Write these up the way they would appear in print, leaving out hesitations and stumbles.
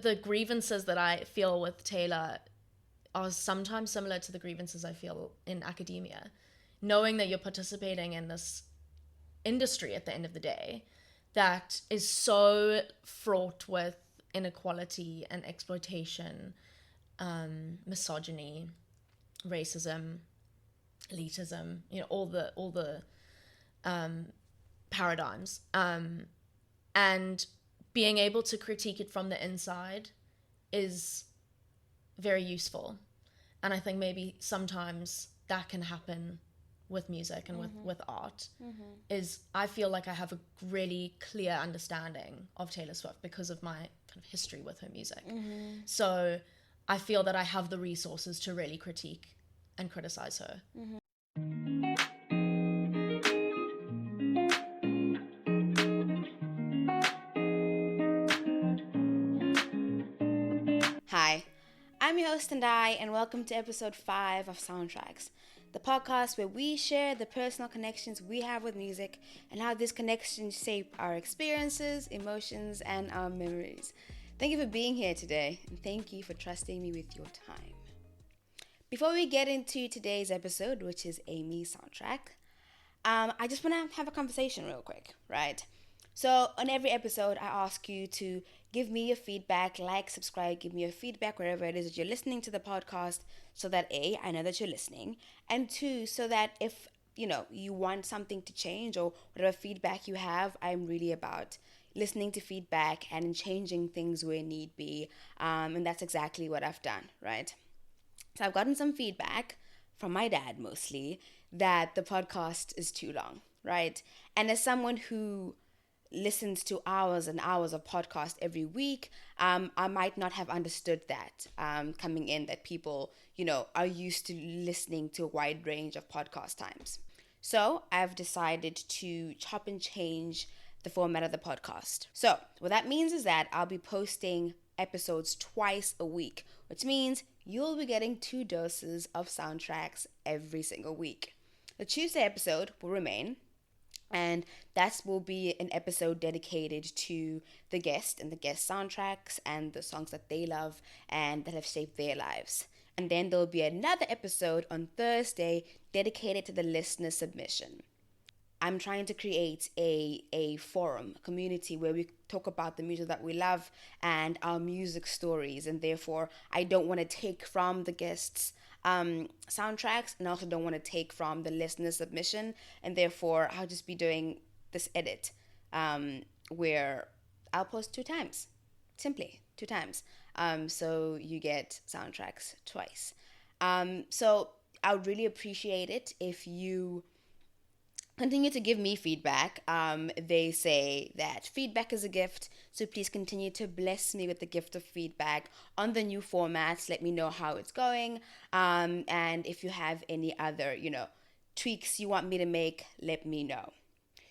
The grievances that I feel with Taylor are sometimes similar to the grievances I feel in academia. Knowing that you're participating in this industry at the end of the day that is so fraught with inequality and exploitation, misogyny, racism, elitism, all the paradigms, and being able to critique it from the inside is very useful. And I think maybe sometimes that can happen with music and with art, is I feel like I have a really clear understanding of Taylor Swift because of my kind of history with her music. So I feel that I have the resources to really critique and criticize her. Hi, I'm your host and welcome to episode 5 of Soundtracks, the podcast where we share the personal connections we have with music and how these connections shape our experiences, emotions, and our memories. Thank you for being here today, and thank you for trusting me with your time. Before we get into today's episode, which is Amy's soundtrack, I just want to have a conversation real quick, right? So on every episode, I ask you to give me your feedback, like, subscribe, give me your feedback wherever it is that you're listening to the podcast, so that A, I know that you're listening, and 2, so that if you want something to change or whatever feedback you have, I'm really about listening to feedback and changing things where need be, and that's exactly what I've done, right? So I've gotten some feedback from my dad mostly that the podcast is too long, right? And as someone who listens to hours and hours of podcast every week, I might not have understood that coming in, that people, are used to listening to a wide range of podcast times. So I've decided to chop and change the format of the podcast. So what that means is that I'll be posting episodes twice a week, which means you'll be getting 2 doses of soundtracks every single week. The Tuesday episode will remain, and that will be an episode dedicated to the guest and the guest soundtracks and the songs that they love and that have shaped their lives. And then there'll be another episode on Thursday dedicated to the listener submission. I'm trying to create a forum, a community where we talk about the music that we love and our music stories. And therefore, I don't want to take from the guests' soundtracks, and also don't want to take from the listener submission. And therefore, I'll just be doing this edit where I'll post 2 times, simply 2 times. So you get soundtracks twice. So I would really appreciate it if you continue to give me feedback. They say that feedback is a gift, so please continue to bless me with the gift of feedback on the new formats. Let me know how it's going, and if you have any other, tweaks you want me to make, let me know.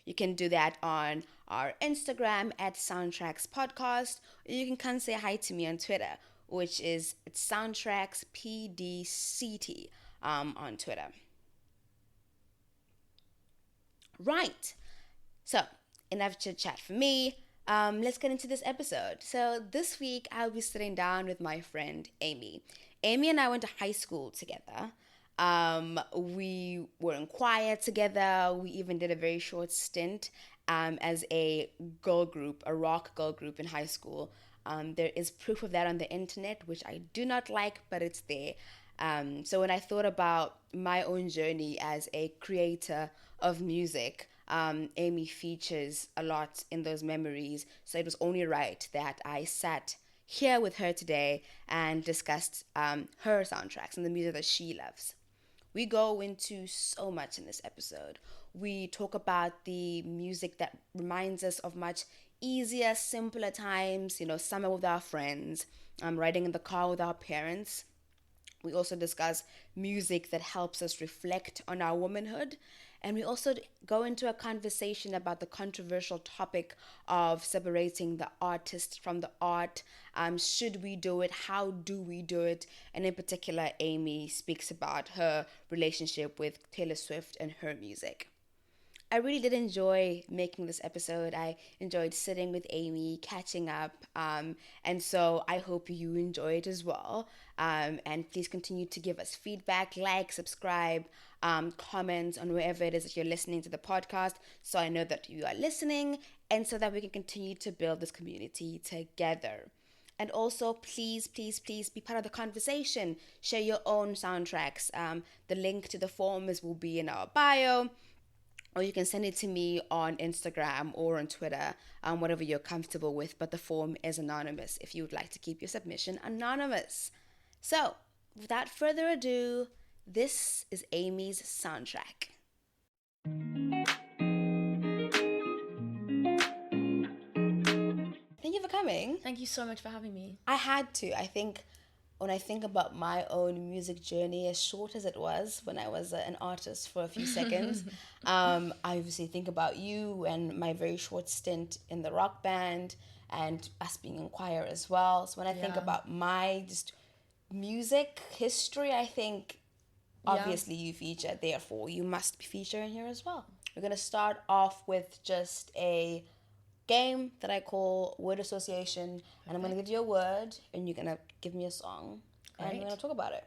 You can do that on our Instagram at soundtrackspod, or you can come say hi to me on Twitter, which is at soundtrackspdct on Twitter. Right. So, enough chit chat for me. Let's get into this episode. So, this week I'll be sitting down with my friend Amy. Amy and I went to high school together. We were in choir together. We even did a very short stint as a girl group, a rock girl group in high school. There is proof of that on the internet, which I do not like, but it's there. So when I thought about my own journey as a creator of music, Amy features a lot in those memories. So it was only right that I sat here with her today and discussed her soundtracks and the music that she loves. We go into so much in this episode. We talk about the music that reminds us of much easier, simpler times, summer with our friends, riding in the car with our parents. We also discuss music that helps us reflect on our womanhood. And we also go into a conversation about the controversial topic of separating the artist from the art. Should we do it? How do we do it? And in particular, Amy speaks about her relationship with Taylor Swift and her music. I really did enjoy making this episode. I enjoyed sitting with Amy, catching up. And so I hope you enjoy it as well. And please continue to give us feedback, like, subscribe, comment on wherever it is that you're listening to the podcast, so I know that you are listening and so that we can continue to build this community together. And also, please, please, please be part of the conversation. Share your own soundtracks. The link to the forms will be in our bio, or you can send it to me on Instagram or on Twitter, whatever you're comfortable with. But the form is anonymous if you would like to keep your submission anonymous. So, without further ado, this is Amy's soundtrack. Thank you for coming. Thank you so much for having me. I had to. I think when I think about my own music journey, as short as it was when I was an artist for a few seconds, I obviously think about you and my very short stint in the rock band and us being in choir as well. So when I think about my just music history, I think obviously you feature, therefore you must be featuring here as well. We're going to start off with just a game that I call word association, and I'm going to give you a word and you're going to give me a song. Great. And we're going to talk about it.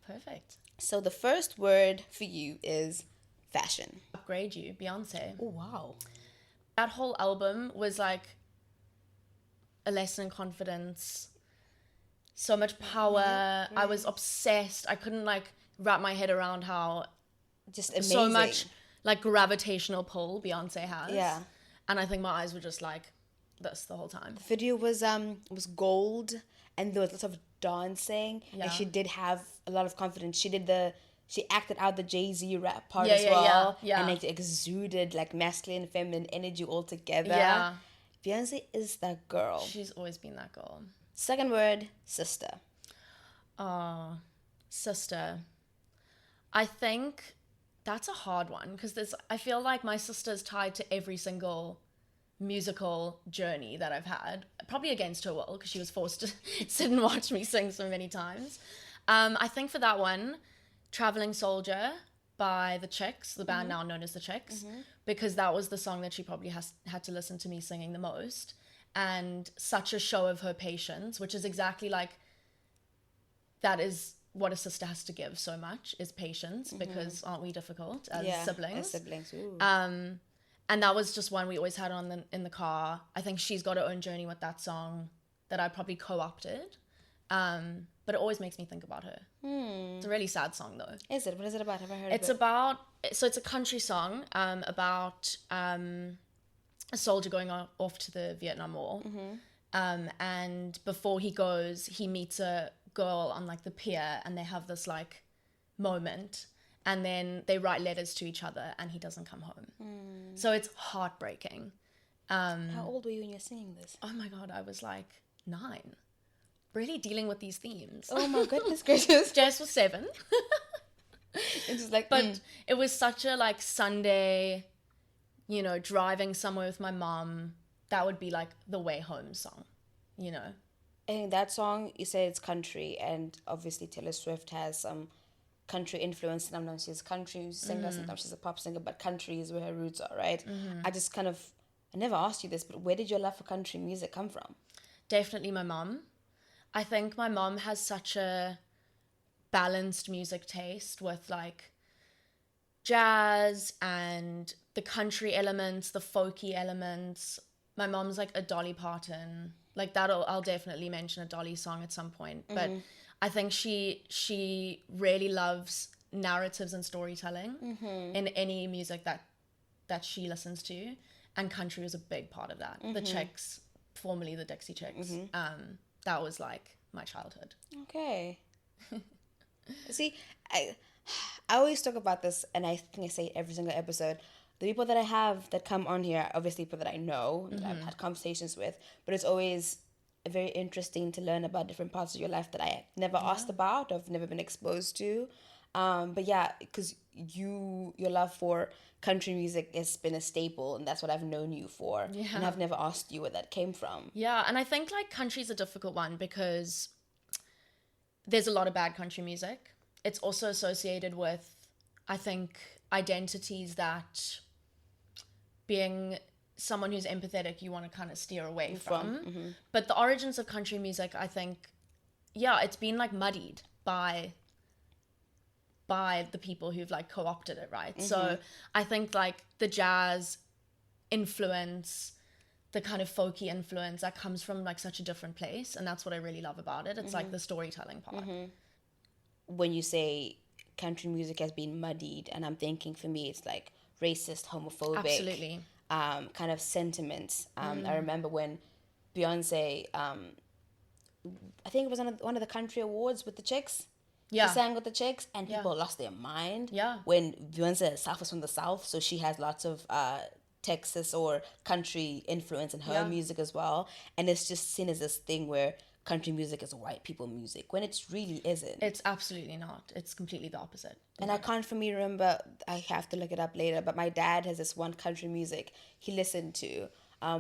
Perfect. So the first word for you is fashion. Upgrade You, Beyonce. Oh, wow. That whole album was like a lesson in confidence, so much power. I was obsessed. I couldn't like wrap my head around how just amazing. So much like gravitational pull Beyonce has. Yeah. And I think my eyes were just like this the whole time. The video was gold, and there was lots of dancing, and she did have a lot of confidence. She acted out the Jay-Z rap part as well, and it exuded like masculine, feminine energy all together. Yeah. Beyonce is that girl. She's always been that girl. Second word, sister. Sister. I think that's a hard one because I feel like my sister's tied to every single musical journey that I've had, probably against her will because she was forced to sit and watch me sing so many times. I think for that one, Traveling Soldier by the Chicks, the band now known as the Chicks, because that was the song that she probably had to listen to me singing the most, and such a show of her patience, which is exactly like, that is what a sister has to give so much, is patience, because aren't we difficult as siblings? As siblings, ooh. And that was just one we always had on in the car. I think she's got her own journey with that song that I probably co-opted. But it always makes me think about her. It's a really sad song though. Is it? What is it about? Have I heard it's of it? So it's a country song about a soldier going off to the Vietnam War. And before he goes, he meets a girl on like the pier, and they have this like moment, and then they write letters to each other, and he doesn't come home. So it's heartbreaking. How old were you when you were singing this? Oh my god, I was like 9, really dealing with these themes. Oh my goodness gracious. Jess was 7. It's just like, but it was such a like Sunday, you know, driving somewhere with my mom, that would be like the way home song, you know. I think that song, you say it's country, and obviously Taylor Swift has some country influence. Sometimes she's a country singer, sometimes she's a pop singer, but country is where her roots are, right? I never asked you this, but where did your love for country music come from? Definitely my mom. I think my mom has such a balanced music taste with like jazz and the country elements, the folky elements. My mom's like a Dolly Parton. Like I'll definitely mention a Dolly song at some point. But I think she really loves narratives and storytelling in any music that she listens to. And country was a big part of that. The Chicks, formerly the Dixie Chicks, that was like my childhood. Okay. See, I always talk about this, and I think I say it every single episode. The people that I have that come on here, obviously people that I know, that I've had conversations with, but it's always very interesting to learn about different parts of your life that I never asked about, I've never been exposed to. But yeah, because your love for country music has been a staple, and that's what I've known you for. Yeah. And I've never asked you where that came from. Yeah, and I think like country's a difficult one because there's a lot of bad country music. It's also associated with, I think, identities that being someone who's empathetic, you want to kind of steer away from. But the origins of country music, I think, yeah, it's been like muddied by the people who've like co-opted it, right? So I think like the jazz influence, the kind of folky influence, that comes from like such a different place, and that's what I really love about it. It's like the storytelling part. When you say country music has been muddied, and I'm thinking for me it's like racist, homophobic, Absolutely. Kind of sentiments. I remember when Beyonce, I think it was one of the country awards with the chicks. Yeah. She sang with the chicks, and people lost their mind. Yeah. When Beyonce herself is from the South, so she has lots of Texas or country influence in her music as well. And it's just seen as this thing where country music is white people music, when it really isn't. It's absolutely not. It's completely the opposite. And I can't for me remember, I have to look it up later, but my dad has this one country music he listened to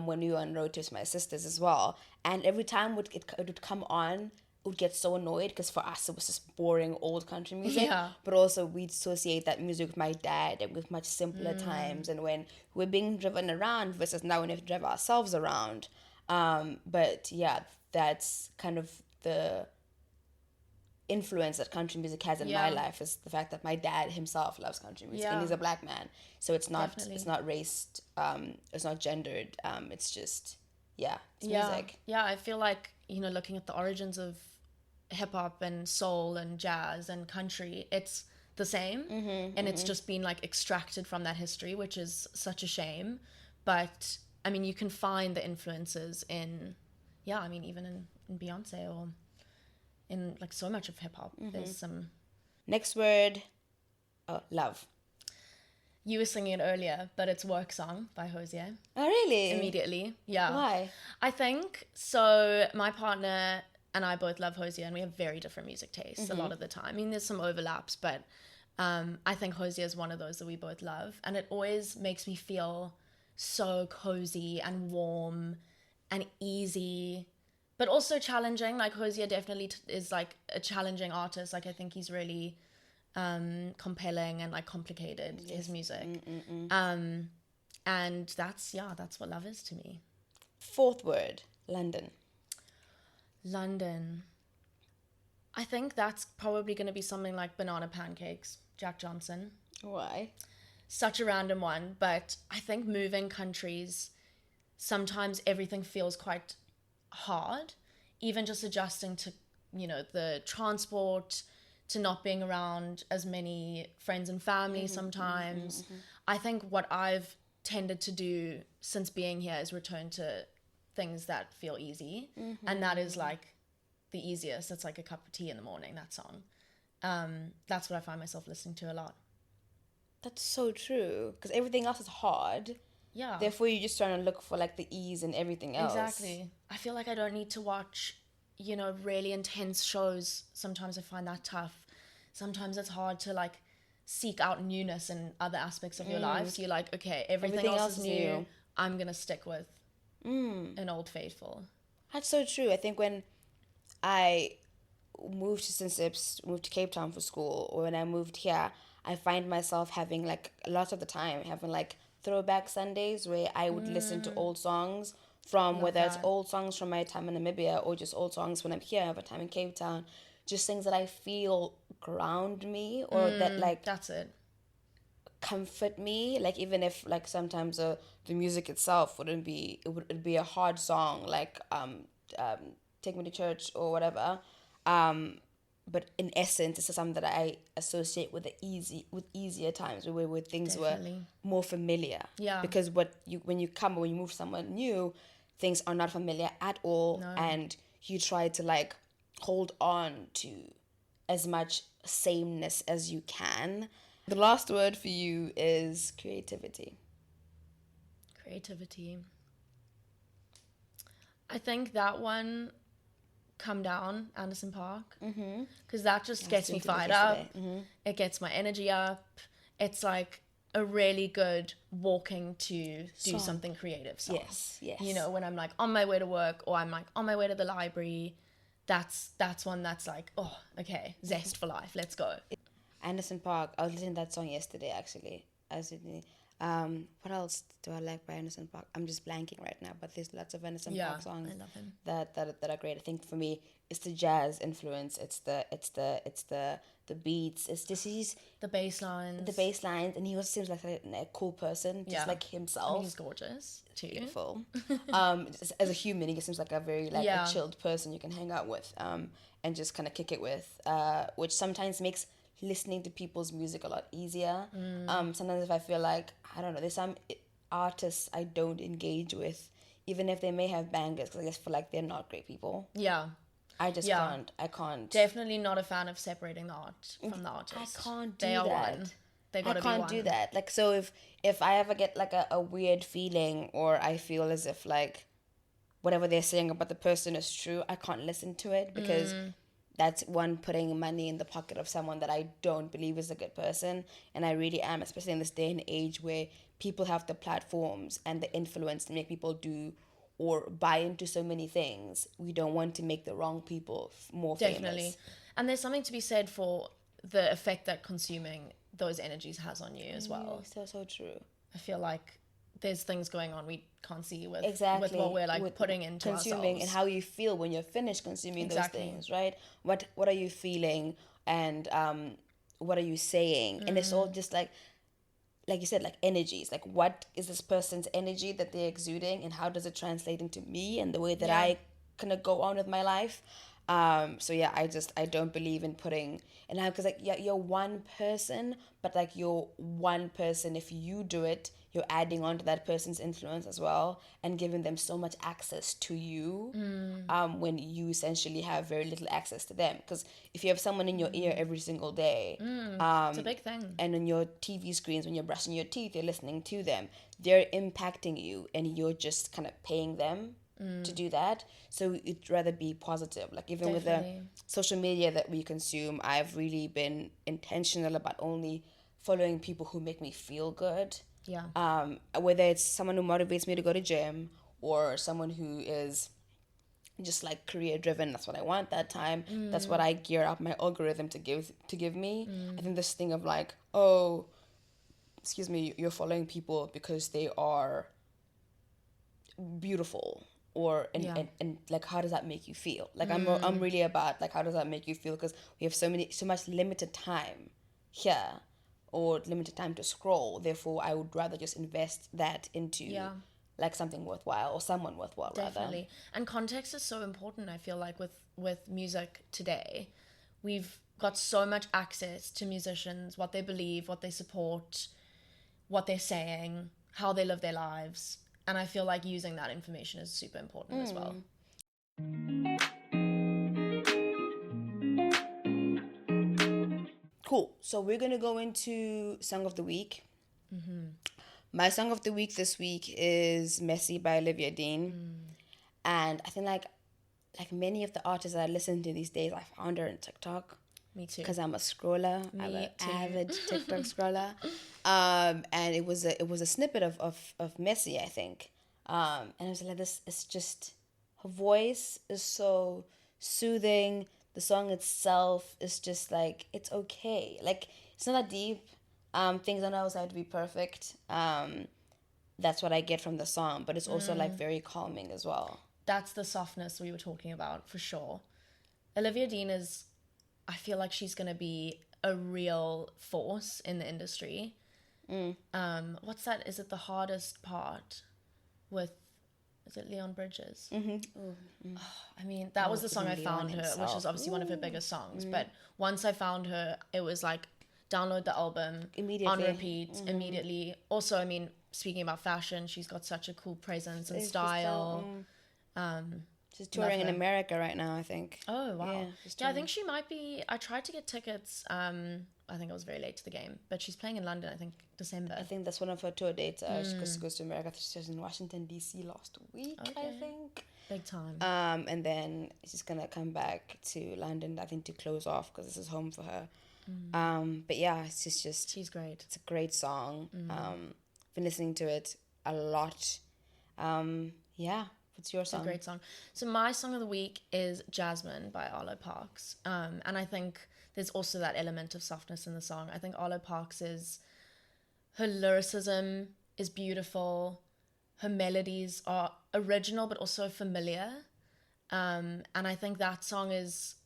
when we were on road trips with my sisters as well. And every time it would come on, would get so annoyed because for us it was just boring old country music. Yeah. But also we'd associate that music with my dad and with much simpler times, and when we're being driven around versus now when we have to drive ourselves around. But yeah, that's kind of the influence that country music has in my life, is the fact that my dad himself loves country music, and he's a black man, so it's not it's not raced, it's not gendered, it's just it's music. I feel like, you know, looking at the origins of hip-hop and soul and jazz and country, it's the same, and it's just been like extracted from that history, which is such a shame. But I mean, you can find the influences in even in Beyonce, or in like so much of hip-hop. There's some... Next word, love. You were singing it earlier, but it's Work Song by Hosier. Oh, really? Immediately, yeah. Why? I think, so my partner and I both love Hosier, and we have very different music tastes a lot of the time. I mean, there's some overlaps, but I think Hosier is one of those that we both love, and it always makes me feel so cozy and warm and easy, but also challenging. Like Hosier definitely is like a challenging artist. Like I think he's really compelling and like complicated, his music. And that's what love is to me. Fourth word, London. London. I think that's probably going to be something like Banana Pancakes, Jack Johnson. Why? Such a random one, but I think moving countries, sometimes everything feels quite hard, even just adjusting to, you know, the transport, to not being around as many friends and family sometimes. I think what I've tended to do since being here is return to things that feel easy, and that is like the easiest. It's like a cup of tea in the morning, that song. That's what I find myself listening to a lot. That's so true, because everything else is hard. Yeah. Therefore, you're just trying to look for like the ease and everything else. Exactly. I feel like I don't need to watch, you know, really intense shows. Sometimes I find that tough. Sometimes it's hard to like seek out newness in other aspects of your life. So you're like, okay, everything else is new. I'm going to stick with an Old Faithful. That's so true. I think when I moved to St. Sips, moved to Cape Town for school, or when I moved here, I find myself having like a lot of the time having like throwback Sundays where I would listen to old songs from it's old songs from my time in Namibia, or just old songs when I'm here, have a time in Cape Town, just things that I feel ground me, or that like that's it, comfort me. Like even if like sometimes the music itself it'd be a hard song, like Take Me to Church or whatever, but in essence it's something that I associate with easier times where things were more familiar. Because when you move somewhere new, things are not familiar at all. No. And you try to like hold on to as much sameness as you can. The last word for you is creativity. I think that one, Come Down, Anderson .Paak, because that just gets me fired up. It gets my energy up. It's like a really good walking to do something creative song. Yes. You know, when I'm like on my way to work, or I'm like on my way to the library, that's one that's like, oh, okay, zest for life, let's go. Anderson .Paak, I was listening to that song yesterday actually. What else do I like by Anderson .Paak? I'm just blanking right now, but there's lots of Anderson Yeah, .Paak songs I love him. that are great. I think for me, it's the jazz influence. It's the beats. It's just The bass lines. the bass lines, and he also seems like a cool person, just Yeah. like I mean, himself. he's gorgeous too. Beautiful. Just as a human, he seems like a very Yeah. a chilled person you can hang out with, and just kind of kick it with, which sometimes makes listening to people's music a lot easier. Sometimes if I feel like, I don't know, there's some artists I don't engage with, even if they may have bangers, because I just feel like they're not great people. Yeah. I just Yeah. I can't. Definitely not a fan of separating the art from the artist. I can't do They are that. one. They gotta be one. I can't do that. Like, so if I ever get like a weird feeling, or I feel as if like whatever they're saying about the person is true, I can't listen to it, because that's one, putting money in the pocket of someone that I don't believe is a good person. And I really am, especially in this day and age where people have the platforms and the influence to make people do or buy into so many things. We don't want to make the wrong people more Definitely. famous. And there's something to be said for the effect that consuming those energies has on you as well. So true. I feel like there's things going on we can't see with Exactly. with what we're like With putting into consuming, ourselves. and how you feel when you're finished consuming Exactly. those things, right? What are you feeling, and what are you saying? And it's all just like you said, like energies. Like, what is this person's energy that they're exuding, and how does it translate into me and the way that I kind of go on with my life? So yeah, I don't believe in putting, and now, because like, yeah, you're one person, but like, you're one person. If you do it, you're adding on to that person's influence as well, and giving them so much access to you, when you essentially have very little access to them. Because if you have someone in your ear every single day, It's a big thing. and on your TV screens, when you're brushing your teeth, you're listening to them, they're impacting you, and you're just kind of paying them to do that. So it'd rather be positive. Like, even with the Definitely. social media that we consume, I've really been intentional about only following people who make me feel good. Yeah. Whether it's someone who motivates me to go to gym, or someone who is just like career driven, that's what I want that time, that's what I gear up my algorithm to give me. I think this thing of like, oh, excuse me, you're following people because they are beautiful, or and like, how does that make you feel? Like, I'm really about like, how does that make you feel? Because we have so much limited time here, or limited time to scroll. Therefore, I would rather just invest that into like something worthwhile, or someone worthwhile. Definitely. And context is so important, I feel like, with music today. We've got so much access to musicians, what they believe, what they support, what they're saying, how they live their lives. And I feel like using that information is super important as well. Cool. So we're gonna go into song of the week. My song of the week this week is "Messy" by Olivia Dean, and I think like many of the artists that I listen to these days, I found her in TikTok. Me too. Because I'm a scroller. I'm an too. avid TikTok scroller. And it was a snippet of Messy, I think. And I was like, this is just, her voice is so soothing. The song itself is just like, it's okay. Like, it's not that deep. Things don't always have to be perfect. That's what I get from the song, but it's also like very calming as well. That's the softness we were talking about, for sure. Olivia Dean is, I feel like she's going to be a real force in the industry. What's that? Is it The Hardest Part with, is it Leon Bridges? I mean, that was the song I found her, which is obviously one of her biggest songs. But once I found her, it was like, download the album Immediately. on repeat, immediately. Also, I mean, speaking about fashion, she's got such a cool presence and style. She's touring in America right now, I think. Oh, wow. Yeah, I think she might be. I tried to get tickets. I think I was very late to the game, but she's playing in London, I think, December. I think that's one of her tour dates. She goes to America. She was in Washington, D.C. last week, I think. Big time. And then she's going to come back to London, I think, to close off, because this is home for her. But yeah, it's just... She's great. It's a great song. Been listening to it a lot. Yeah. What's your song? It's a great song. So my song of the week is Jasmine by Arlo Parks. And I think there's also that element of softness in the song. I think Arlo Parks is Her lyricism is beautiful. Her melodies are original but also familiar. And I think that song it's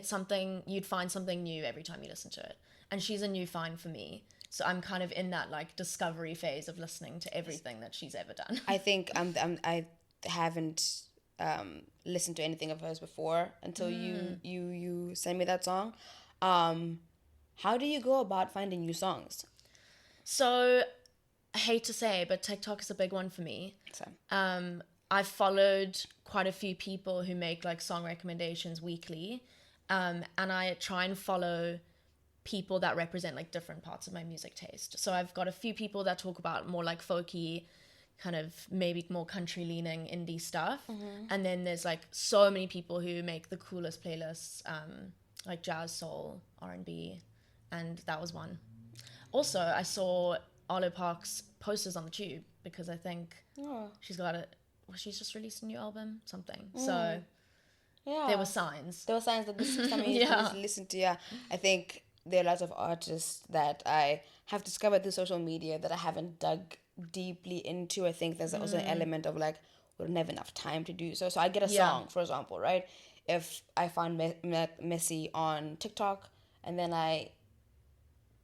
something, you'd find something new every time you listen to it. And she's a new find for me. So I'm kind of in that like discovery phase of listening to everything that she's ever done. I think I haven't listened to anything of hers before until you sent me that song. How do you go about finding new songs? So I hate to say, but TikTok is a big one for me. I've followed quite a few people who make like song recommendations weekly. And I try and follow people that represent like different parts of my music taste. So I've got a few people that talk about more like folky, kind of maybe more country leaning indie stuff. And then there's like so many people who make the coolest playlists, like jazz, soul, R&B, and that was one. Also, I saw Arlo Parks posters on the tube because I think she's just released a new album, something. So there were signs. There were signs that this is something you need to listen to. Yeah, I think there are lots of artists that I have discovered through social media that I haven't dug deeply into. I think there's also an element of like, we don't have enough time to do so. So I get a song, for example, right? If I find Messy on TikTok and then I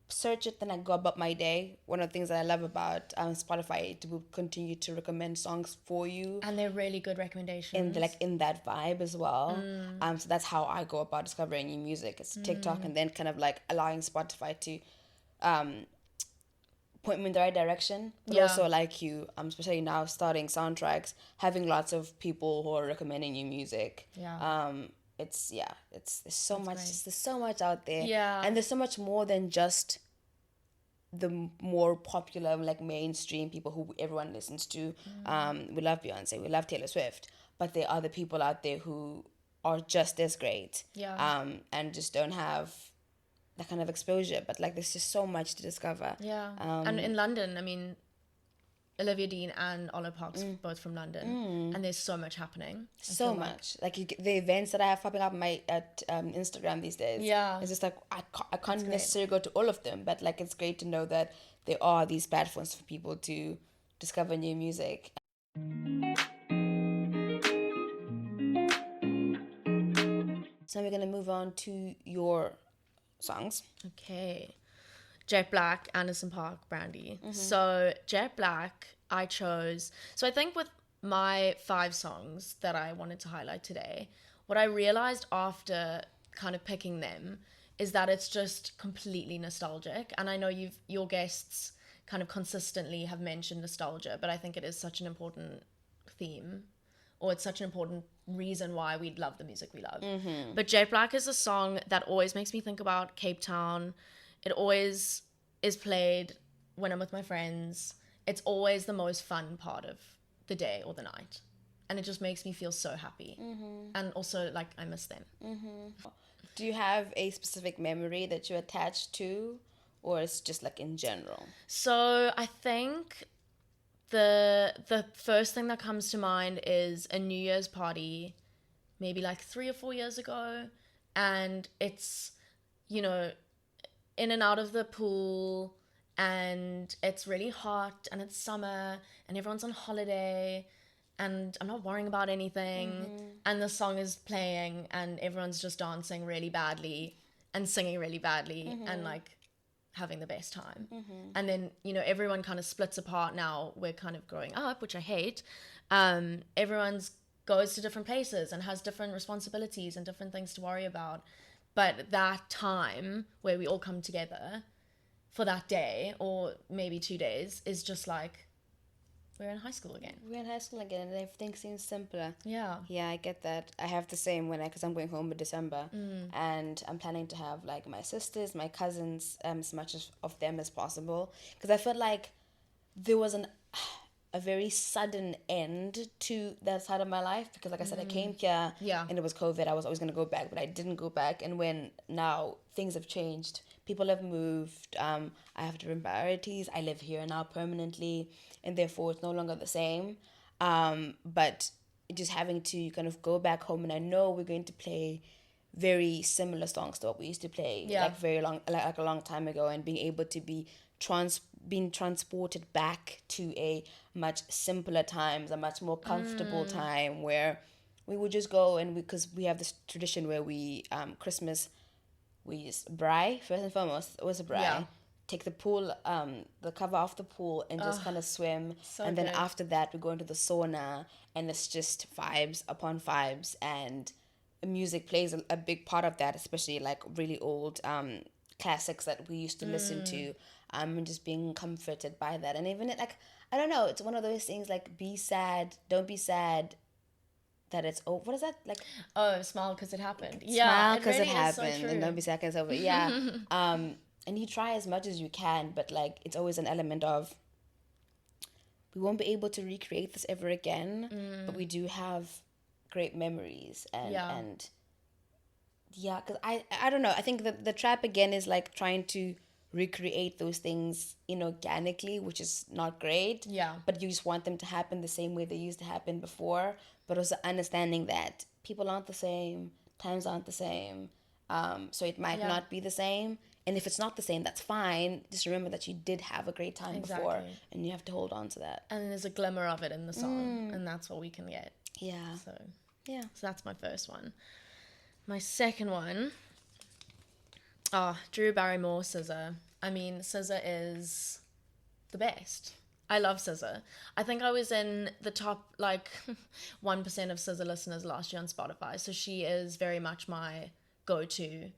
search it, then I go about my day. One of the things that I love about Spotify, it will continue to recommend songs for you, and they're really good recommendations in that vibe as well. So that's how I go about discovering new music. It's TikTok, and then kind of like allowing Spotify to point me in the right direction, but also like you, especially now starting soundtracks, having lots of people who are recommending new music. There's so much out there, and there's so much more than just the more popular, like mainstream people who everyone listens to. We love Beyonce, we love Taylor Swift, but there are other people out there who are just as great, and just don't have that kind of exposure. But like, there's just so much to discover. And in London, I mean, Olivia Dean and Arlo Parks, both from London, and there's so much happening. So much, like the events that I have popping up at Instagram these days. It's just like I can't necessarily go to all of them, but like it's great to know that there are these platforms for people to discover new music. So we're gonna move on to your songs. Okay. Jet Black, Anderson .Paak, Brandy. So Jet Black, I chose. So I think with my 5 songs that I wanted to highlight today, what I realized after kind of picking them is that it's just completely nostalgic. And I know your guests kind of consistently have mentioned nostalgia, but I think it is such an important theme, or it's such an important reason why we love the music we love. But Jet Black is a song that always makes me think about Cape Town. It always is played when I'm with my friends. It's always the most fun part of the day or the night. And it just makes me feel so happy. And also, like, I miss them. Do you have a specific memory that you attach to, or it's just like in general? So I think the first thing that comes to mind is a New Year's party, maybe like 3 or 4 years ago. And it's, you know, in and out of the pool, and it's really hot, and it's summer, and everyone's on holiday, and I'm not worrying about anything, and the song is playing, and everyone's just dancing really badly and singing really badly, and like having the best time. And then, you know, everyone kind of splits apart now. We're kind of growing up, which I hate. Everyone's goes to different places and has different responsibilities and different things to worry about. But that time where we all come together for that day, or maybe 2 days, is just like, we're in high school again. And everything seems simpler. Yeah, I get that. I have the same because I'm going home in December, and I'm planning to have like my sisters, my cousins, as much of them as possible, because I felt like there was a very sudden end to that side of my life, because like I said, I came here and it was COVID. I was always going to go back, but I didn't go back. And when now things have changed, people have moved, I have different priorities, I live here now permanently, and therefore it's no longer the same. But just having to kind of go back home, and I know we're going to play very similar songs to what we used to play like very long, like a long time ago, and being able to be being transported back to a much simpler times, a much more comfortable time where we would just go, and because we have this tradition where we Christmas, we use braai first and foremost. It was a braai. Yeah. Take the pool, the cover off the pool, and just kind of swim. So and then good. after that, we go into the sauna, and it's just vibes upon vibes, and music plays a big part of that, especially like really old classics that we used to listen to, and just being comforted by that. And even like, I don't know, it's one of those things like, be sad, don't be sad that it's over. What is that like? Oh, smile because it happened. Smile It because really it is so happened, true. and don't be sad 'cause it's over. Yeah. And you try as much as you can, but like it's always an element of, we won't be able to recreate this ever again, but we do have great memories. And yeah, because I don't know, I think the trap again is like trying to recreate those things inorganically, which is not great. Yeah. But you just want them to happen the same way they used to happen before, but also understanding that people aren't the same, times aren't the same, so it might not be the same. And if it's not the same, that's fine. Just remember that you did have a great time before, and you have to hold on to that. And there's a glimmer of it in the song, and that's what we can get. Yeah. So Yeah. So that's my first one. My second one, Drew Barrymore, SZA. I mean, SZA is the best. I love SZA. I think I was in the top, like, 1% of SZA listeners last year on Spotify. So she is very much my go-to.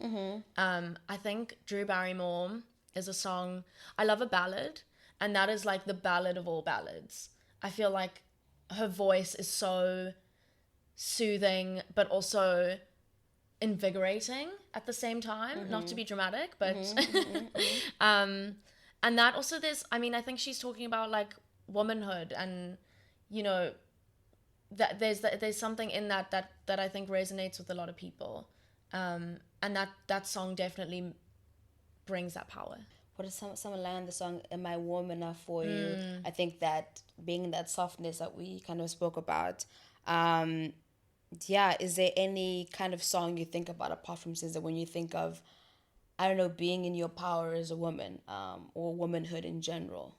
I think Drew Barrymore is a song... I love a ballad, and that is, like, the ballad of all ballads. I feel like her voice is so soothing, but also invigorating at the same time. Not to be dramatic, but and that also, I think she's talking about like womanhood, and that there's something in that I think resonates with a lot of people, and that song definitely brings that power. What is someone line on the song, "Am I warm enough for you?" I think that being that softness that we kind of spoke about. Yeah, is there any kind of song you think about apart from SZA when you think of, I don't know, being in your power as a woman, or womanhood in general?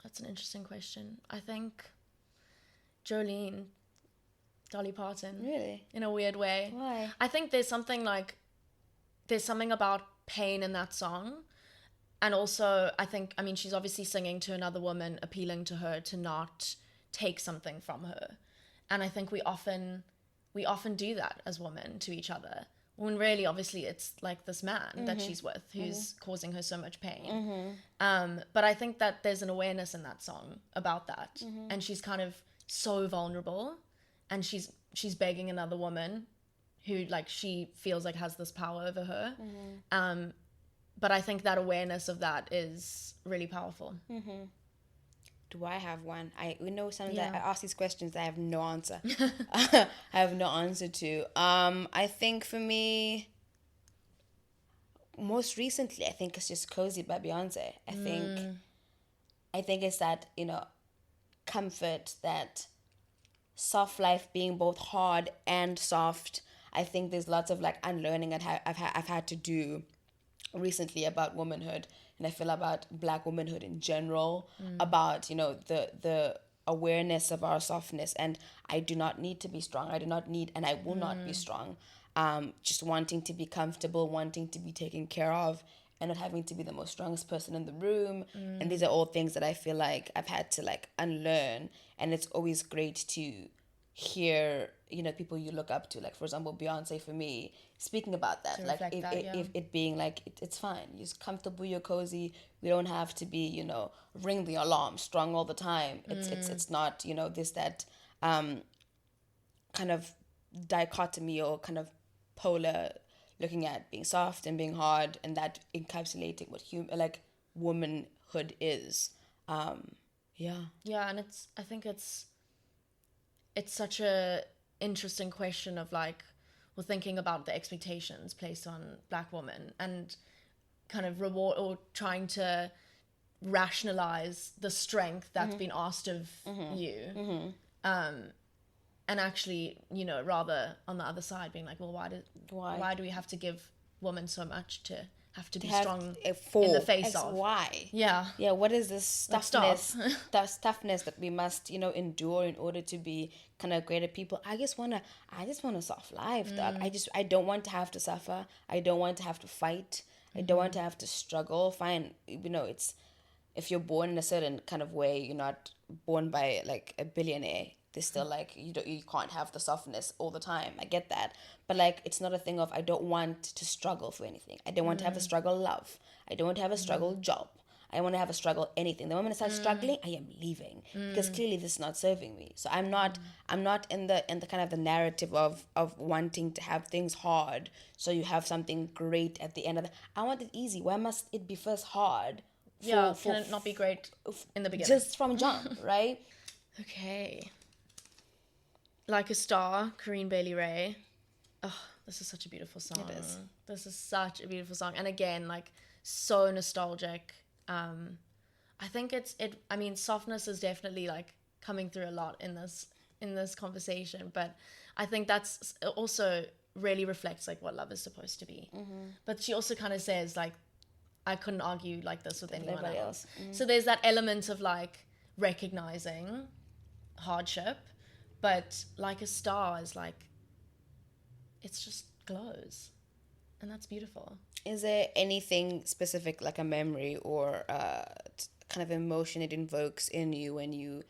That's an interesting question. I think Jolene, Dolly Parton. Really? In a weird way. Why? I think there's something about pain in that song. And also, I mean, she's obviously singing to another woman, appealing to her to not take something from her. And I think we often do that as women to each other, when really, obviously, it's like this man that she's with who's causing her so much pain. But I think that there's an awareness in that song about that. And she's kind of so vulnerable, and she's begging another woman who, like, she feels like has this power over her. But I think that awareness of that is really powerful. Do I have one? We know something that I ask these questions that I have no answer. I have no answer to. I think for me, most recently, I think it's just "Cozy" by Beyonce. I think it's that, comfort, that soft life being both hard and soft. I think there's lots of like unlearning that I've had to do recently about womanhood, and I feel about Black womanhood in general, about the awareness of our softness. And I do not need to be strong. I do not need, and I will not be strong. Just wanting to be comfortable, wanting to be taken care of, and not having to be the most strongest person in the room. And these are all things that I feel like I've had to like unlearn. And it's always great to hear people you look up to, like, for example, Beyonce, for me, speaking about that, like if it being like, it's fine, you're comfortable, you're cozy, we don't have to be ring the alarm strong all the time. It's not this that kind of dichotomy or kind of polar looking at being soft and being hard, and that encapsulating what womanhood is. And I think it's such a interesting question of like, we're thinking about the expectations placed on Black women, and kind of reward, or trying to rationalize the strength that's been asked of you. And actually, rather on the other side being like, well, why do we have to give woman so much to have to be have strong for in the face X, of. Y. Yeah. Yeah, what is this Like, stop. toughness that we must, endure in order to be kind of greater people? I just want a soft life, dog. I don't want to have to suffer. I don't want to have to fight. I don't want to have to struggle. Fine, it's, if you're born in a certain kind of way, you're not born by like a billionaire. There's still like, you can't have the softness all the time. I get that. But like, it's not a thing of, I don't want to struggle for anything. I don't want to have a struggle love. I don't want to have a struggle job. I want to have a struggle anything. The moment I start struggling, I am leaving, because clearly this is not serving me. So I'm not in the kind of the narrative of wanting to have things hard so you have something great at the end of I want it easy. Why must it be first hard? Can it not be great in the beginning? Just from jump, right? Okay. Like a Star, Corinne Bailey Rae. Oh, this is such a beautiful song. It is. This is such a beautiful song. And again, like, so nostalgic. I think softness is definitely like coming through a lot in this conversation, but I think that's also really reflects like what love is supposed to be. But she also kind of says like, I couldn't argue like this with anyone else. So there's that element of like recognizing hardship, but like a star is like, it's just glows, and that's beautiful. Is there anything specific, like a memory or kind of emotion it invokes in you when you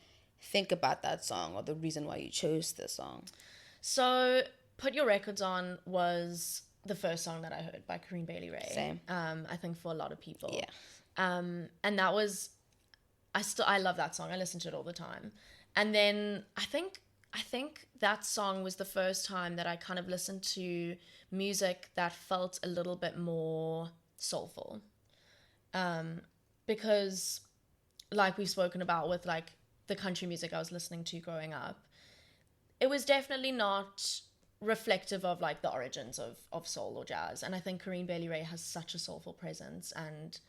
think about that song, or the reason why you chose this song? So Put Your Records On was the first song that I heard by Corinne Bailey Rae. Same. I think for a lot of people. Yeah. And that was, I love that song. I listen to it all the time. And then I think that song was the first time that I kind of listened to music that felt a little bit more soulful. Because like we've spoken about with like the country music I was listening to growing up, it was definitely not reflective of like the origins of soul or jazz. And I think Corinne Bailey Rae has such a soulful presence, and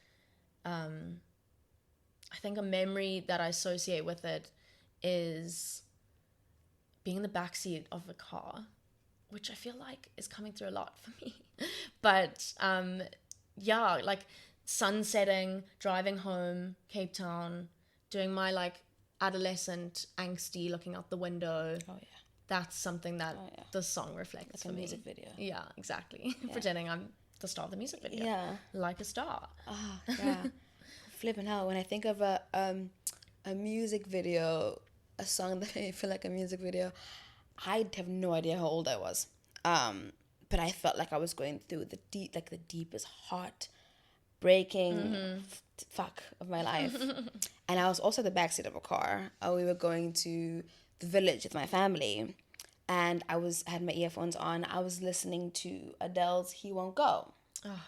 I think a memory that I associate with it is being in the backseat of a car, which I feel like is coming through a lot for me. But yeah, like sun setting, driving home, Cape Town, doing my like adolescent angsty looking out the window. Oh yeah. That's something that the song reflects for me. Like a music video. Yeah, exactly. Yeah. Pretending I'm the star of the music video. Yeah. Like a star. Oh, yeah. Flipping hell. When I think of a music video, a song that I feel like a music video, I have no idea how old I was. But I felt like I was going through the deepest heart breaking fuck of my life. And I was also in the backseat of a car. We were going to the village with my family, and I had my earphones on. I was listening to Adele's He Won't Go. Oh.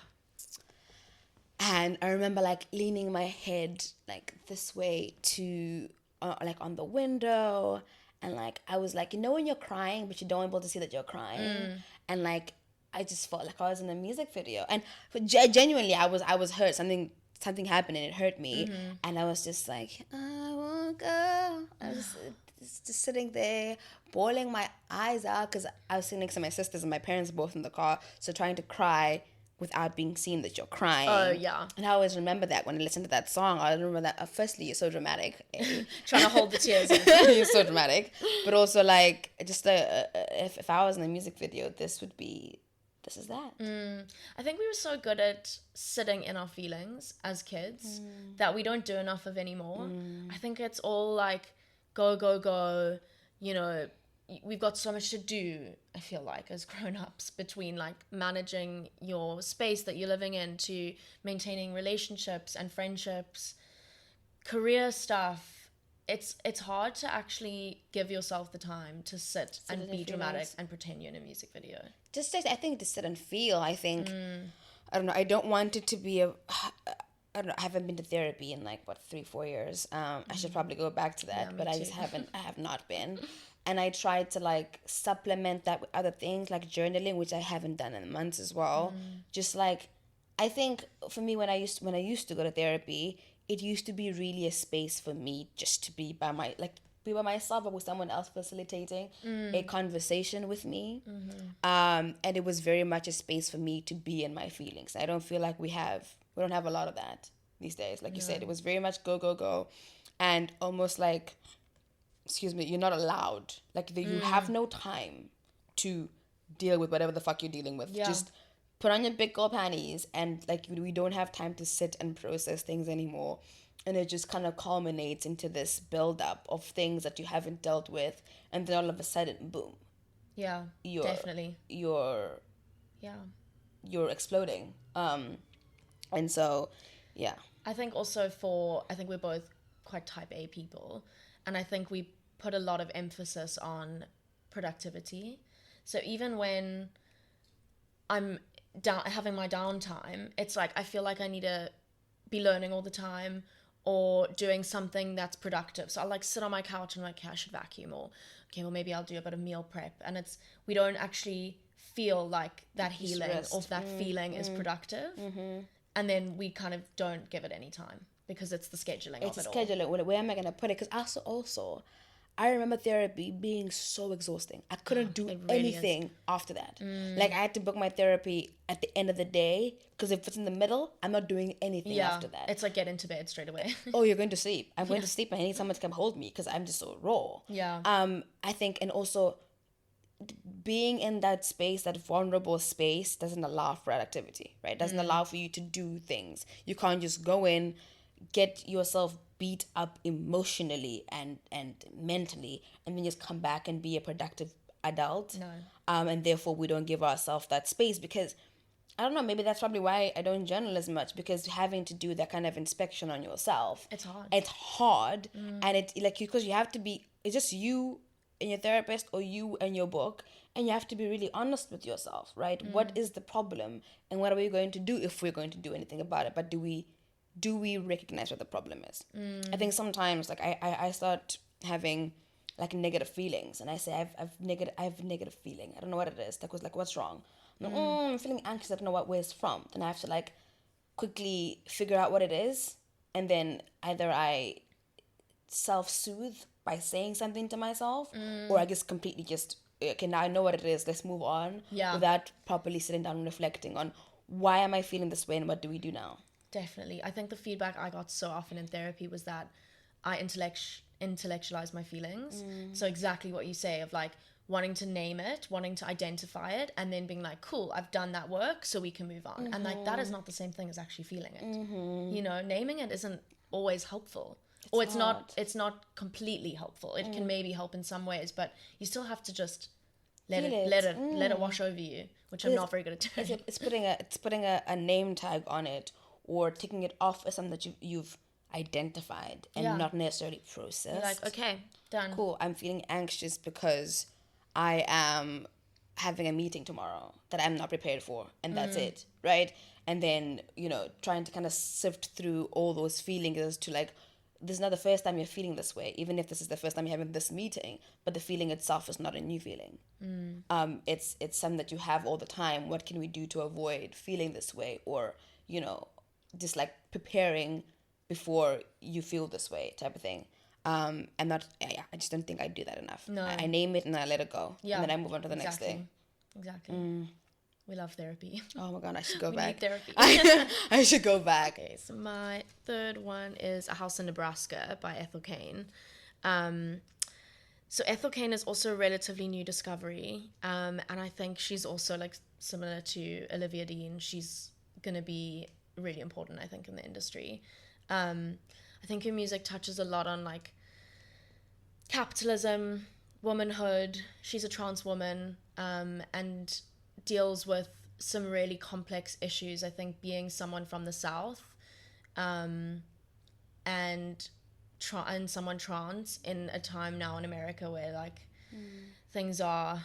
And I remember like leaning my head like this way to like on the window, and like I was like, when you're crying but you don't want people to see that you're crying, and like I just felt like I was in a music video, and genuinely I was hurt. Something happened and it hurt me, and I was just like, I won't go. I was just sitting there bawling my eyes out, because I was sitting next to my sisters and my parents both in the car, so trying to cry without being seen that you're crying. Oh yeah. And I always remember that when I listen to that song. I remember that firstly, you're so dramatic. Trying to hold the tears in. You're so dramatic. But also like just if I was in a music video, this is that. I think we were so good at sitting in our feelings as kids that we don't do enough of anymore. I think it's all like go, go, go, we've got so much to do, I feel like, as grown-ups, between like managing your space that you're living in to maintaining relationships and friendships, career stuff. It's hard to actually give yourself the time to sit and be dramatic and pretend you're in a music video. I think to sit and feel, I think, I don't know, I don't want it to be I don't know, I haven't been to therapy in like, 3-4 years. I should probably go back to that, but I have not been. And I tried to like supplement that with other things like journaling, which I haven't done in months as well. Just like, I think for me, when I used to go to therapy, it used to be really a space for me just to be be by myself, but with someone else facilitating a conversation with me. And it was very much a space for me to be in my feelings. I don't feel like we don't have a lot of that these days. Like you said, it was very much go, go, go. And almost like, excuse me, you're not allowed. Like you have no time to deal with whatever the fuck you're dealing with. Just put on your big girl panties, and like we don't have time to sit and process things anymore. And it just kind of culminates into this buildup of things that you haven't dealt with, and then all of a sudden, boom. Yeah, definitely. You're exploding. And so, yeah. I think also I think we're both quite type A people, and I think we put a lot of emphasis on productivity. So even when I'm having my downtime, it's like I feel like I need to be learning all the time or doing something that's productive. So I'll like sit on my couch and I'm like, okay, I should vacuum, or okay, well maybe I'll do a bit of meal prep. And we don't actually feel like that healing or that feeling is productive. And then we kind of don't give it any time because it's the scheduling of it all. It's the scheduling. Where am I going to put it? Because also, I remember therapy being so exhausting. I couldn't do anything after that. Like, I had to book my therapy at the end of the day, because if it's in the middle, I'm not doing anything after that. It's like get into bed straight away. Oh, you're going to sleep. I'm going to sleep, and I need someone to come hold me because I'm just so raw. Yeah. I think, and also being in that space, that vulnerable space, doesn't allow for productivity, right? Doesn't allow for you to do things. You can't just go in, get yourself beat up emotionally and mentally, and then just come back and be a productive adult. No. And therefore we don't give ourselves that space, because I don't know, maybe that's probably why I don't journal as much, because having to do that kind of inspection on yourself, it's hard. And it like, because you have to be, it's just you and your therapist, or you and your book, and you have to be really honest with yourself, right? What is the problem, and what are we going to do if we're going to do anything about it? But do we recognize what the problem is? I think sometimes, like, I start having like negative feelings, and I say I have negative feeling. I don't know what it is. Like, what's wrong? I'm feeling anxious. I don't know where it's from. Then I have to like quickly figure out what it is, and then either I self-soothe by saying something to myself, or I just completely just, okay, now I know what it is, let's move on, without properly sitting down and reflecting on why am I feeling this way and what do we do now. Definitely. I think the feedback I got so often in therapy was that I intellectualize my feelings. So exactly what you say, of like wanting to name it, wanting to identify it, and then being like, cool, I've done that work, so we can move on. And like, that is not the same thing as actually feeling it. You know, naming it isn't always helpful. It's not completely helpful. It can maybe help in some ways, but you still have to just let it wash over you, which I'm not very good at doing. It's putting a name tag on it, or taking it off as something that you've identified and not necessarily processed. You're like, okay, done. Cool. I'm feeling anxious because I am having a meeting tomorrow that I'm not prepared for, and that's it, right? And then, you know, trying to kind of sift through all those feelings as to like, this is not the first time you're feeling this way, even if this is the first time you're having this meeting, but the feeling itself is not a new feeling. It's something that you have all the time. What can we do to avoid feeling this way? Or, you know, just like preparing before you feel this way type of thing. I just don't think I do that enough. No. I name it and I let it go. Yeah, and then I move on to the next thing. Exactly. We love therapy. Oh my God, I should go back. Need therapy. I should go back. Okay, so my third one is A House in Nebraska by Ethel Cain. So Ethel Cain is also a relatively new discovery. And I think she's also like similar to Olivia Dean. She's going to be really important, I think, in the industry. I think her music touches a lot on like capitalism, womanhood. She's a trans woman, and deals with some really complex issues. I think being someone from the South, and someone trans in a time now in America where like things are,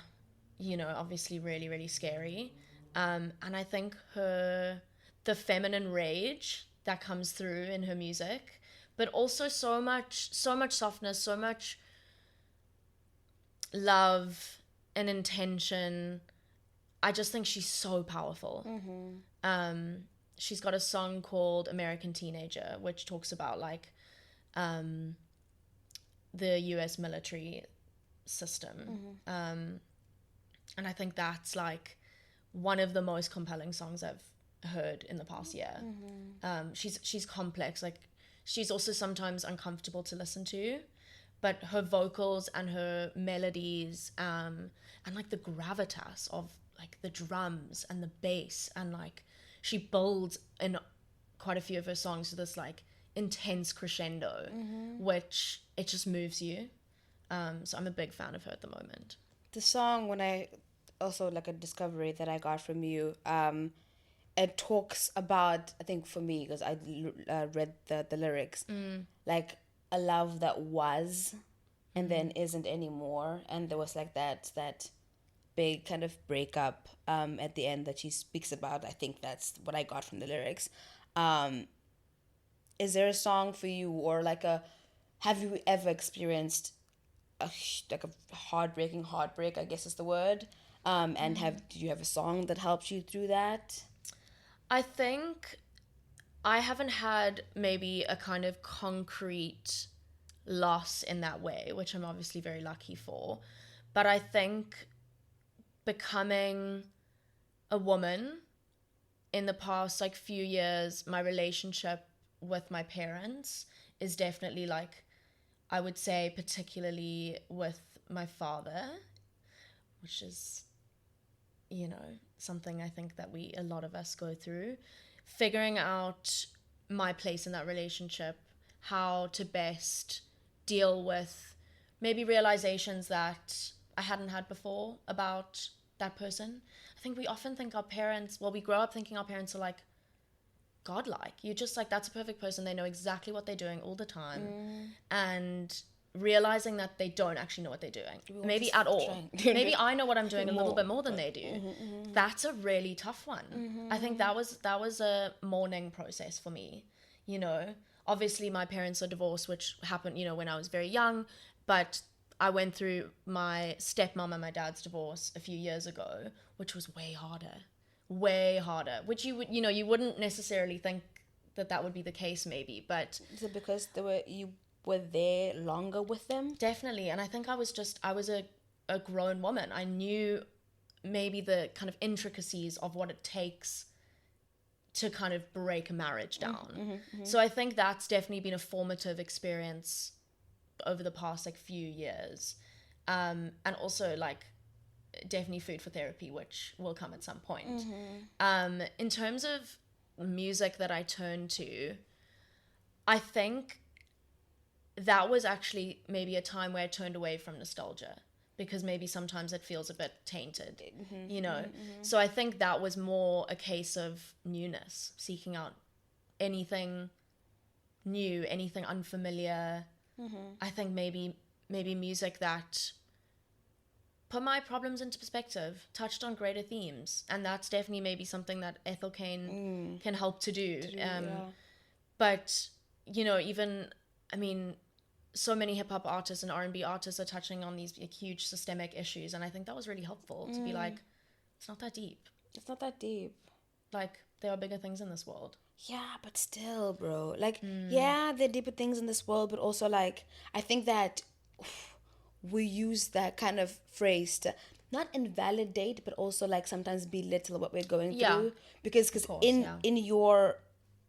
you know, obviously really, really scary. And I think the feminine rage that comes through in her music, but also so much softness, so much love and intention. I just think she's so powerful. She's got a song called American Teenager, which talks about like the US military system. And I think that's like one of the most compelling songs I've heard in the past year. She's complex. Like, she's also sometimes uncomfortable to listen to, but her vocals and her melodies, and like the gravitas of like the drums and the bass, and like she builds in quite a few of her songs to this like intense crescendo, which it just moves you. So I'm a big fan of her at the moment. The song, when I also like a discovery that I got from you, it talks about, I think for me, because I read the lyrics, like a love that was and then isn't anymore, and there was like that big kind of breakup at the end that she speaks about. I think that's what I got from the lyrics. Is there a song for you, or like have you ever experienced like a heartbreaking heartbreak, I guess is the word, and do you have a song that helps you through that? I think I haven't had maybe a kind of concrete loss in that way, which I'm obviously very lucky for. But I think becoming a woman in the past like few years, my relationship with my parents is definitely like, I would say particularly with my father, which is, you know, something I think that a lot of us go through, figuring out my place in that relationship, how to best deal with maybe realizations that I hadn't had before about that person. I think we often think our parents, we grow up thinking our parents are like godlike. You're just like, that's a perfect person. They know exactly what they're doing all the time. And realizing that they don't actually know what they're doing, maybe at all. Maybe I know what I'm doing a little bit more than they do. That's a really tough one. I think that was a mourning process for me. You know, obviously my parents are divorced, which happened, you know, when I was very young, but I went through my stepmom and my dad's divorce a few years ago, which was way harder, which you wouldn't necessarily think that would be the case maybe, but is it because you were there longer with them? Definitely. And I think I was a grown woman. I knew maybe the kind of intricacies of what it takes to kind of break a marriage down. So I think that's definitely been a formative experience over the past like few years. And also like definitely food for therapy, which will come at some point. In terms of music that I turn to, I think that was actually maybe a time where I turned away from nostalgia, because maybe sometimes it feels a bit tainted, you know? So I think that was more a case of newness, seeking out anything new, anything unfamiliar. I think maybe music that put my problems into perspective, touched on greater themes. And that's definitely maybe something that Ethel Cain can help to do. But, you know, even, I mean, so many hip-hop artists and R&B artists are touching on these like, huge systemic issues, and I think that was really helpful to be like, it's not that deep. It's not that deep. Like, there are bigger things in this world. Yeah, but still, bro. Like, yeah, there are deeper things in this world, but also, like, I think that we use that kind of phrase to not invalidate, but also, like, sometimes belittle what we're going through. Because in your...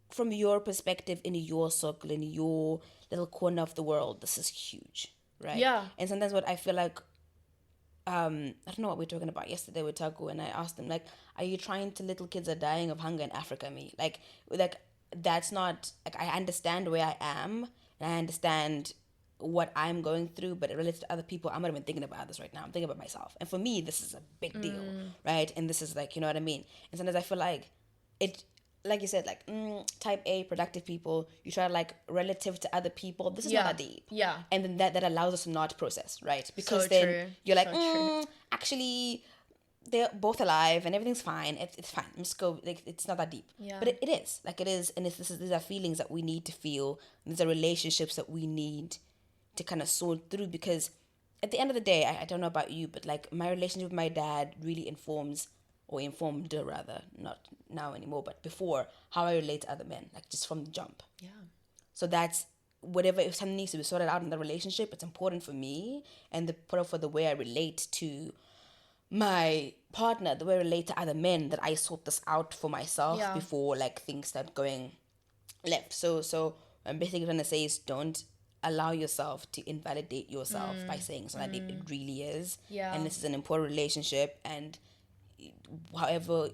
from your perspective, in your circle, in your little corner of the world, this is huge, right? Yeah. And sometimes what I feel like, I don't know what we were talking about yesterday with Taku, and I asked him, like, are you trying to little kids are dying of hunger in Africa, me? Like that's not, like, I understand where I am, and I understand what I'm going through, but it relates to other people. I'm not even thinking about this right now. I'm thinking about myself. And for me, this is a big deal, right? And this is like, you know what I mean? And sometimes I feel like it... like you said, like, type A, productive people, you try to, like, relative to other people, this is not that deep. Yeah. And then that allows us to not process, right? Because so then true. You're like, so actually, they're both alive and everything's fine. It's fine. Just go, like, it's not that deep. Yeah. But it is. Like, it is. And these are feelings that we need to feel. These are relationships that we need to kind of sort through, because at the end of the day, I don't know about you, but, like, my relationship with my dad really informed, rather, not now anymore, but before, how I relate to other men, like, just from the jump. Yeah. So that's whatever, if something needs to be sorted out in the relationship, it's important for me and for the way I relate to my partner, the way I relate to other men, that I sort this out for myself before like things start going left. So I'm basically trying to say is don't allow yourself to invalidate yourself by saying something that it really is. And this is an important relationship, and however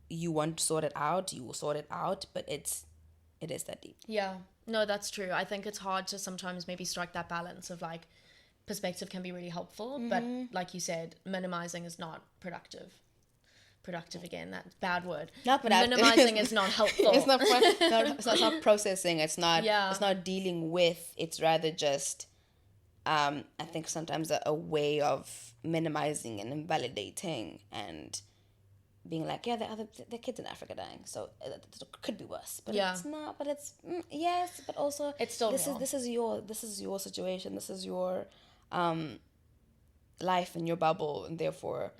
you want to sort it out, you will sort it out, but it is that deep. Yeah. No, that's true. I think it's hard to sometimes maybe strike that balance of like, perspective can be really helpful, but like you said, minimizing is not productive. Productive again, that bad word. Not productive. Minimizing is not helpful. It's not processing. It's not. It's not dealing with. It's rather just. I think sometimes a way of minimizing and invalidating and being like, yeah, the kids in Africa dying, so it could be worse, but it's not. But it's yes, but also it's still this is your situation. This is your life in your bubble, and therefore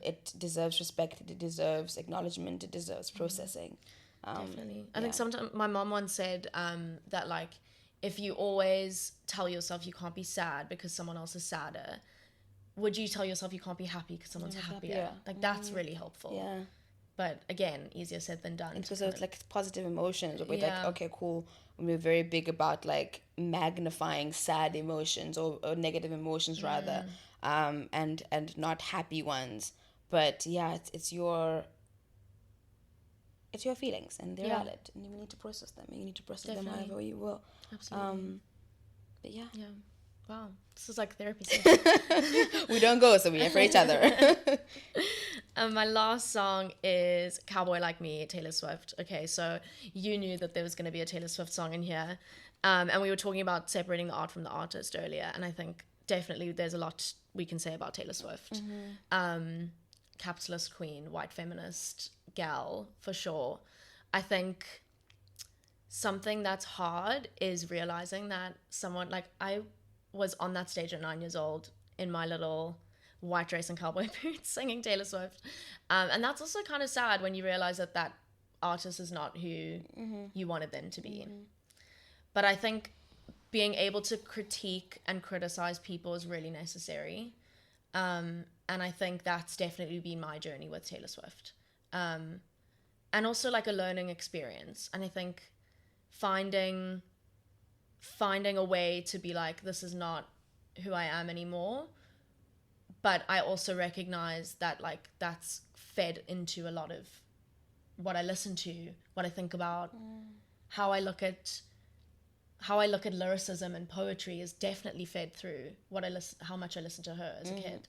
it deserves respect, it deserves acknowledgement, it deserves processing. Definitely. I think sometimes my mom once said that like, if you always tell yourself you can't be sad because someone else is sadder, would you tell yourself you can't be happy because someone's happier? Like that's really helpful. Yeah. But again, easier said than done. Because it's like positive emotions. We're like, okay, cool. We're very big about like magnifying sad emotions or negative emotions rather, and not happy ones. But yeah, it's your feelings, and they're valid, and you need to process them. You need to process them however you will. Absolutely. But yeah. Yeah. Wow, this is like therapy session. We don't go, so we're here for each other. My last song is Cowboy Like Me, Taylor Swift. Okay, so you knew that there was going to be a Taylor Swift song in here. And we were talking about separating the art from the artist earlier. And I think definitely there's a lot we can say about Taylor Swift. Capitalist queen, white feminist gal, for sure. I think something that's hard is realizing that someone like I was on that stage at 9 years old in my little white dress and cowboy boots singing Taylor Swift. And that's also kind of sad when you realize that artist is not who you wanted them to be. But I think being able to critique and criticize people is really necessary. And I think that's definitely been my journey with Taylor Swift. And also like a learning experience. And I think finding a way to be like, this is not who I am anymore, but I also recognize that like that's fed into a lot of what I listen to, what I think about, how I look at lyricism and poetry is definitely fed through how much I listened to her as a kid.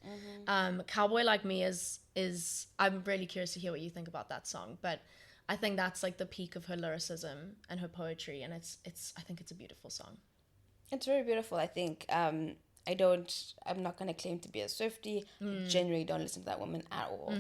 Cowboy Like Me is I'm really curious to hear what you think about that song, but I think that's like the peak of her lyricism and her poetry, and I think it's a beautiful song. It's very beautiful. I think I'm not gonna claim to be a Swiftie. I generally don't listen to that woman at all.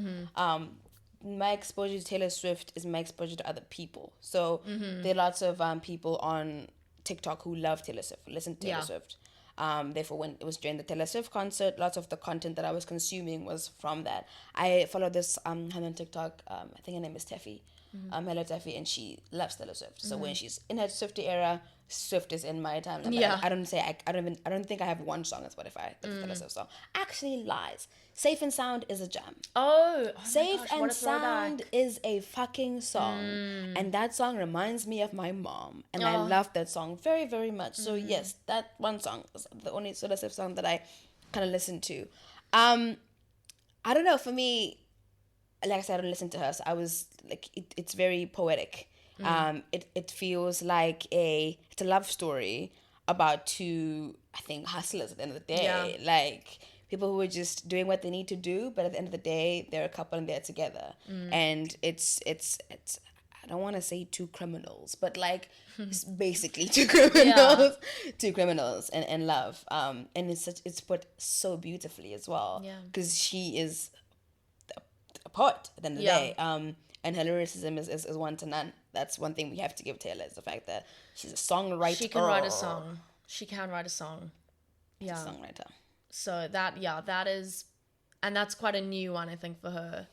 My exposure to Taylor Swift is my exposure to other people. So there are lots of people on TikTok who love Taylor Swift, who listen to Taylor Swift. Therefore, when it was during the Taylor Swift concert, lots of the content that I was consuming was from that. I follow this her on TikTok. I think her name is Teffy. Hello Teffy, and she loves Taylor Swift. So when she's in her Swiftie era, Swift is in my timeline. Yeah. I don't think I have one song on Spotify that's a Taylor Swift song. Actually, lies. Safe and Sound is a jam. Oh Safe my gosh, and Sound is a fucking song. And that song reminds me of my mom. And I love that song very, very much. So yes, that one song is the only Taylor Swift song that I kind of listen to. I don't know, for me, like I said, I don't listen to her, so I was like, it's very poetic. It feels like it's a love story about two, I think, hustlers at the end of the day. Like people who are just doing what they need to do, but at the end of the day, they're a couple and they're together. And it's I don't want to say two criminals, but like it's basically two criminals, two criminals and love. And it's put so beautifully as well, because she is a poet at the end of the day. And her lyricism is one to none. That's one thing we have to give Taylor, is the fact that she's a songwriter. She can write a song. Yeah. She's a songwriter. So that is, and that's quite a new one, I think, for her.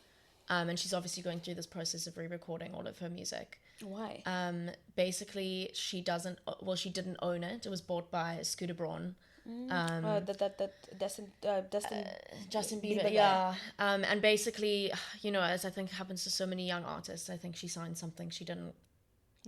And she's obviously going through this process of re-recording all of her music. Why? Basically, she didn't own it. It was bought by Scooter Braun. That Justin Bieber, Bieber guy. yeah. And basically, as I think happens to so many young artists, I think she signed something she didn't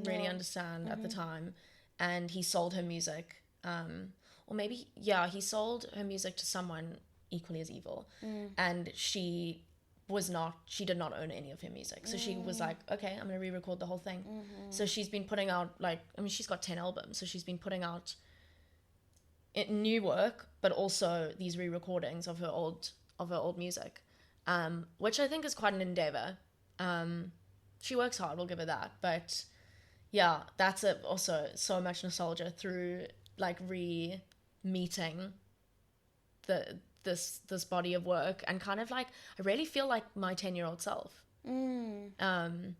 really understand at the time. And he sold her music. Or maybe, he sold her music to someone equally as evil. And she did not own any of her music. So she was like, okay, I'm going to re-record the whole thing. So she's been putting out, she's got 10 albums. So she's been putting out new work, but also these re-recordings of her old music, which I think is quite an endeavor. She works hard, we'll give her that. But yeah, that's also so much nostalgia through re-meeting this body of work, and kind of I really feel like my 10-year-old self, and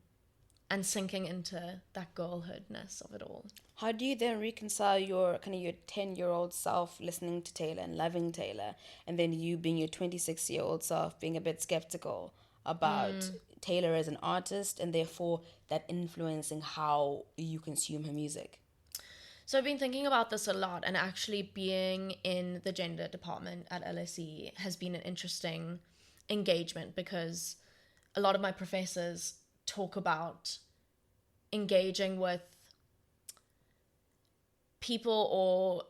sinking into that girlhoodness of it all. How do you then reconcile your 10-year-old self listening to Taylor and loving Taylor, and then you being your 26-year-old self being a bit skeptical about Taylor as an artist, and therefore that influencing how you consume her music? So I've been thinking about this a lot, and actually being in the gender department at LSE has been an interesting engagement, because a lot of my professors talk about engaging with people or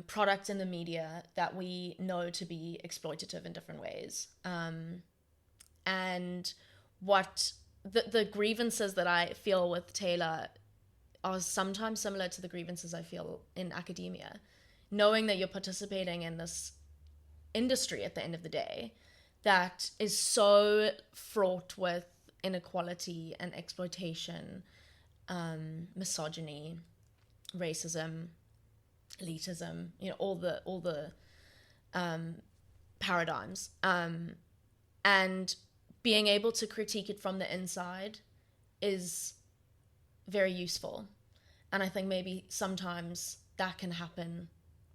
products in the media that we know to be exploitative in different ways. And what the grievances that I feel with Taylor are sometimes similar to the grievances I feel in academia, knowing that you're participating in this industry at the end of the day that is so fraught with inequality and exploitation, misogyny, racism, elitism, all the paradigms, and being able to critique it from the inside is very useful. And I think maybe sometimes that can happen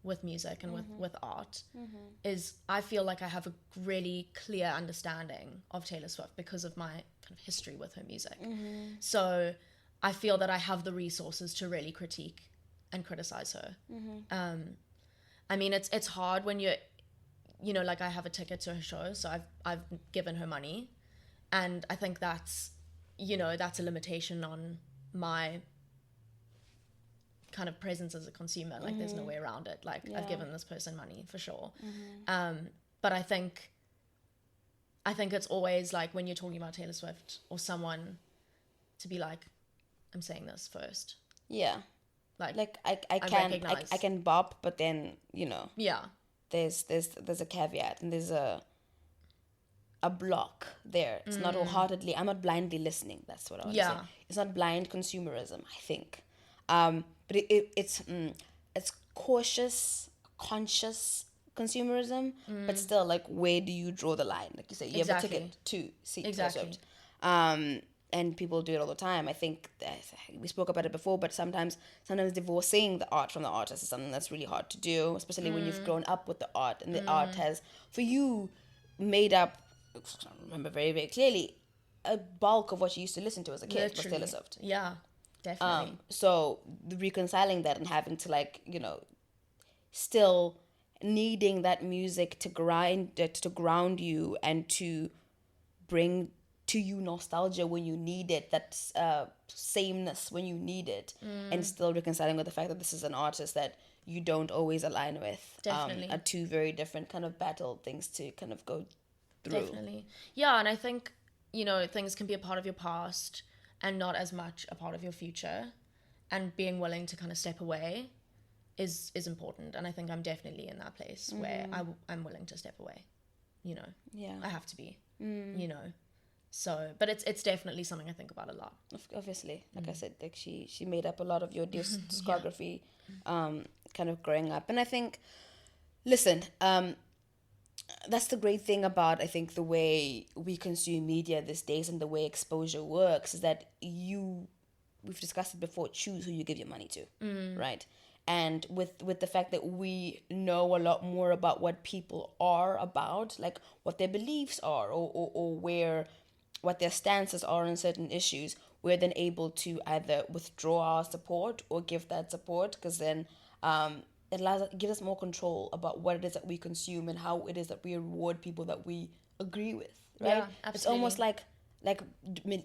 with music and with art, is I feel like I have a really clear understanding of Taylor Swift because of my kind of history with her music. So I feel that I have the resources to really critique and criticize her. I mean, it's hard when you're, I have a ticket to her show, so I've given her money, and I think that's a limitation on my kind of presence as a consumer. There's no way around it. I've given this person money for sure. But I think it's always when you're talking about Taylor Swift or someone, to be I'm saying this first. Yeah. I can bop, but then there's a caveat, and there's a block there. It's not wholeheartedly. I'm not blindly listening. That's what I want to say. It's not blind consumerism, I think. But it's cautious, conscious consumerism. But still, where do you draw the line? Like you say, you have a ticket to see Taylor Swift. And people do it all the time. I think we spoke about it before, but sometimes divorcing the art from the artist is something that's really hard to do, especially when you've grown up with the art, and the art has, for you, made up, I remember very, very clearly, a bulk of what you used to listen to as a kid was Taylor Swift. Yeah, definitely. So reconciling that and having to still needing that music to ground you and to bring to you nostalgia when you need it, that sameness when you need it, and still reconciling with the fact that this is an artist that you don't always align with. Definitely. Are two very different kind of battle things to kind of go through. Definitely. Yeah, and I think, things can be a part of your past and not as much a part of your future, and being willing to kind of step away is important. And I think I'm definitely in that place where I'm willing to step away. Yeah. I have to be, So, but it's definitely something I think about a lot. Obviously, like I said, she made up a lot of your discography, kind of growing up. And I think, listen, that's the great thing about, I think, the way we consume media these days and the way exposure works, is that we've discussed it before, choose who you give your money to, right? And with the fact that we know a lot more about what people are about, what their beliefs are, or where what their stances are on certain issues, we're then able to either withdraw our support or give that support, because then it gives us more control about what it is that we consume and how it is that we reward people that we agree with, right? Yeah, absolutely. It's almost like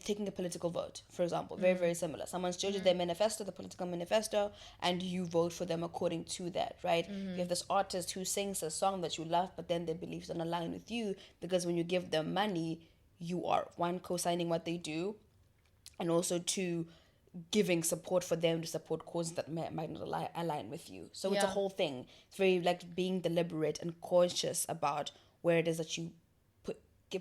taking a political vote, for example. Very, very similar. Someone shows you their manifesto, the political manifesto, and you vote for them according to that, right? You have this artist who sings a song that you love, but then their beliefs don't align with you, because when you give them money, you are, one, co-signing what they do, and also two, giving support for them to support causes that might not align with you. So it's a whole thing. It's very like being deliberate and conscious about where it is that you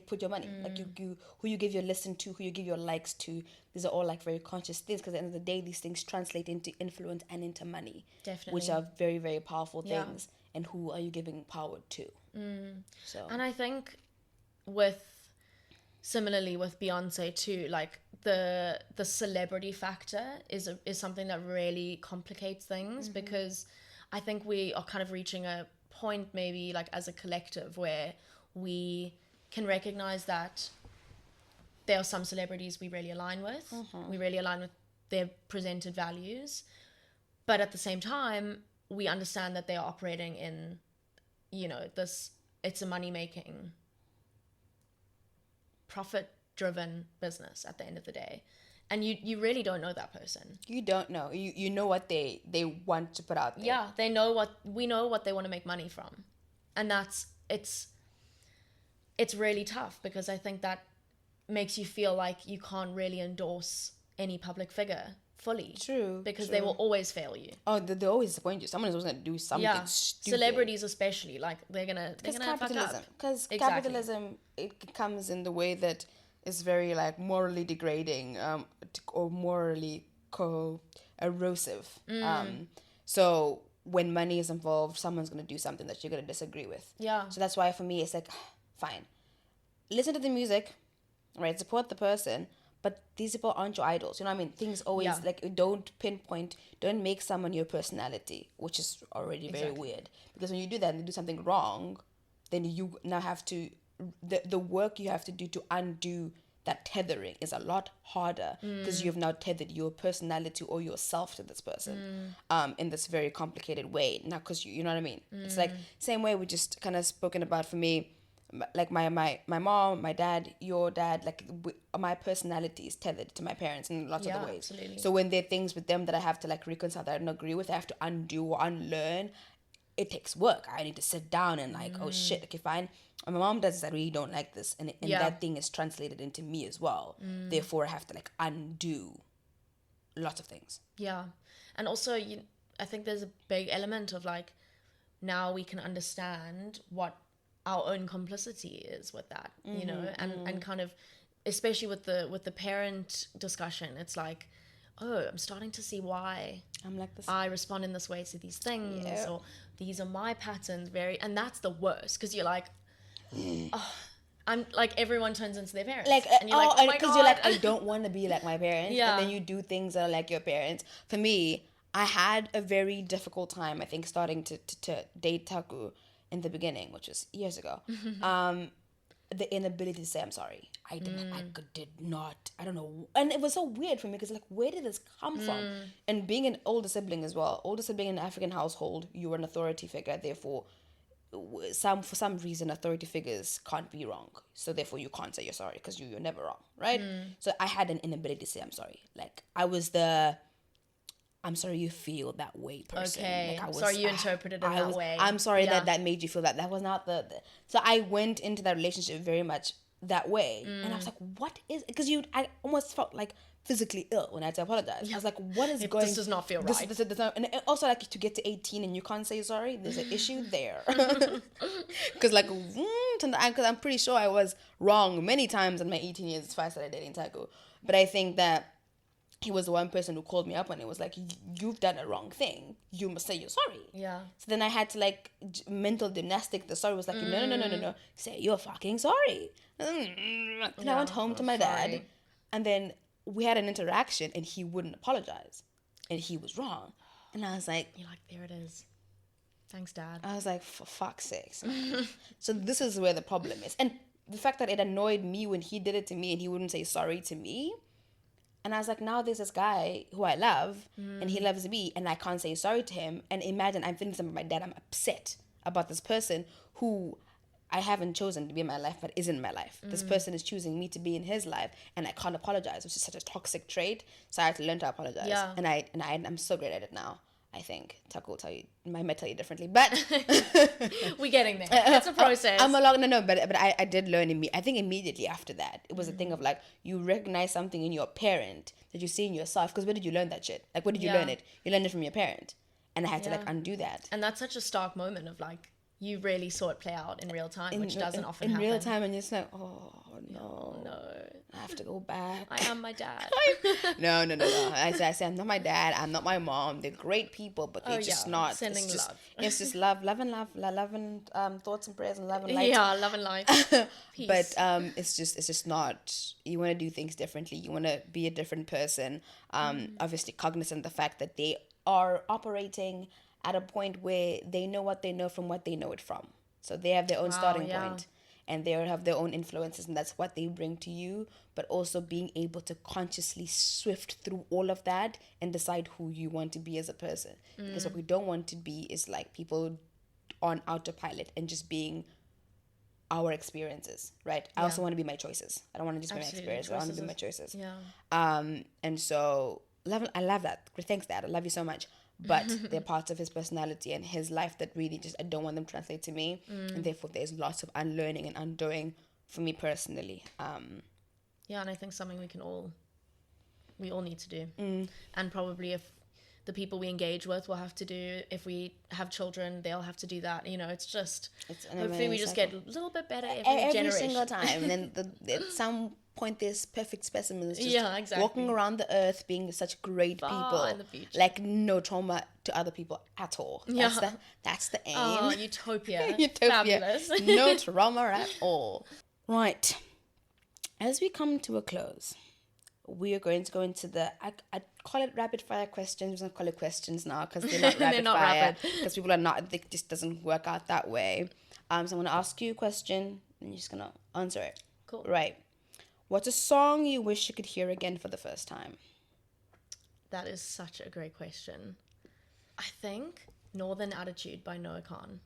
put your money, like you who you give your listen to, who you give your likes to. These are all like very conscious things, because at the end of the day, these things translate into influence and into money. Definitely. Which are very, very powerful things. And who are you giving power to? So, and I think similarly with Beyonce too, like the celebrity factor is something that really complicates things, because I think we are kind of reaching a point, maybe like as a collective, where we can recognize that there are some celebrities we really align with. We really align with their presented values. But at the same time, we understand that they are operating in, it's a money-making, profit-driven business at the end of the day. And you really don't know that person. You don't know. You know what they want to put out there. Yeah, we know what they want to make money from. And it's really tough, because I think that makes you feel like you can't really endorse any public figure fully. True. Because they will always fail you. Oh, they always disappoint you. Someone is always going to do something stupid. Celebrities especially, like they're gonna fuck up. Because capitalism, it comes in the way that is very like morally degrading, or morally erosive. So when money is involved, someone's going to do something that you're going to disagree with. Yeah. So that's why for me, it's like, fine. Listen to the music, right? Support the person, but these people aren't your idols. You know what I mean? Things always, like, don't make someone your personality, which is already very weird. Because when you do that and they do something wrong, then you now have to, the work you have to do to undo that tethering is a lot harder, because you've now tethered your personality or yourself to this person in this very complicated way. Now, because you know what I mean? It's like same way we just kind of spoken about for me, like my mom, my dad, your dad, like my personality is tethered to my parents in lots of other ways. Absolutely. So when there are things with them that I have to like reconcile, that I don't agree with, I have to undo or unlearn. It takes work. I need to sit down and like, oh shit, okay, fine. And my mom does that, really don't like this, and that thing is translated into me as well. Therefore, I have to like undo lots of things. Yeah, and also I think there's a big element of like, now we can understand what our own complicity is with that, and kind of, especially with the parent discussion, it's like, oh, I'm starting to see why I'm like this. I respond in this way to these things, or these are my patterns. And that's the worst, because you're like, oh, I'm like, everyone turns into their parents. Like, and you're like, oh my God. Because you're like, I don't want to be like my parents. Yeah. And then you do things that are like your parents. For me, I had a very difficult time, I think, starting to date Taku in the beginning, which was years ago. The inability to say I'm sorry. I did not, I don't know. And it was so weird for me, because like, where did this come from? And being an older sibling as well, in an African household, you were an authority figure, therefore for some reason authority figures can't be wrong, so therefore you can't say you're sorry, because you're never wrong, right? So I had an inability to say I'm sorry. Like, I was the I'm sorry you feel that way person. Okay. Like, Sorry you interpreted it that way. I'm sorry that made you feel that. That was not the... So I went into that relationship very much that way. And I was like, what is... Because I almost felt like physically ill when I had to apologize. I was like, what is going... This does not feel right. This, and also, like, to get to 18 and you can't say sorry, there's an issue there. Because, like, because I'm pretty sure I was wrong many times in my 18 years as far as I dating Taku. But I think that he was the one person who called me up and it was like, you've done a wrong thing. You must say you're sorry. Yeah. So then I had to like mental gymnastic. The sorry was like, no. Say you're fucking sorry. And I went home to my dad and then we had an interaction and he wouldn't apologize. And he was wrong. And I was like... You're like, there it is. Thanks, Dad. I was like, for fuck's sakes. So this is where the problem is. And the fact that it annoyed me when he did it to me and he wouldn't say sorry to me. And I was like, now there's this guy who I love and he loves me and I can't say sorry to him. And imagine I'm feeling something with my dad. I'm upset about this person who I haven't chosen to be in my life but is in my life. This person is choosing me to be in his life and I can't apologize, which is such a toxic trait. So I had to learn to apologize. Yeah. And I'm so great at it now. I think Taco will tell you, I might tell you differently, but we're getting there. It's a process. But I did learn I think immediately after that, it was a thing of like, you recognize something in your parent that you see in yourself. Because where did you learn that shit? Like, where did you learn it? You learned it from your parent. And I had to like undo that. And that's such a stark moment of like, you really saw it play out in real time, which doesn't often happen. In real time, and you're just like, oh no, I have to go back. I am my dad. No. I say I'm not my dad. I'm not my mom. They're great people, but they're just not. Sending it's just, love. It's just love and thoughts and prayers and love and light. Yeah, love and light. Peace. But it's just not. You want to do things differently. You want to be a different person. Obviously cognizant of the fact that they are operating at a point where they know what they know from what they know it from. So they have their own starting point and they have their own influences and that's what they bring to you, but also being able to consciously sift through all of that and decide who you want to be as a person. Because what we don't want to be is like people on autopilot and just being our experiences, right? I also want to be my choices. I don't want to just be my experiences. I want to be my choices. And so I love that. Thanks, Dad. I love you so much. But they're parts of his personality and his life that really just I don't want them to translate to me, and therefore there's lots of unlearning and undoing for me personally. And I think something we all need to do, and probably if the people we engage with will have to do, if we have children, they'll have to do that. You know, it's hopefully we just get a little bit better every generation. Single time, and then at some point there's perfect specimens just exactly. walking around the earth being such great people in the future. Like no trauma to other people at all. That's the aim. Oh, utopia. Fabulous. No trauma at all. Right, as we come to a close, we are going to go into I call it rapid fire questions. I'm going to call it questions now because they're not rapid fire, because people are not, it just doesn't work out that way. So I'm going to ask you a question and you're just going to answer it. Cool. Right. What's a song you wish you could hear again for the first time? That is such a great question. I think Northern Attitude by Noah Khan.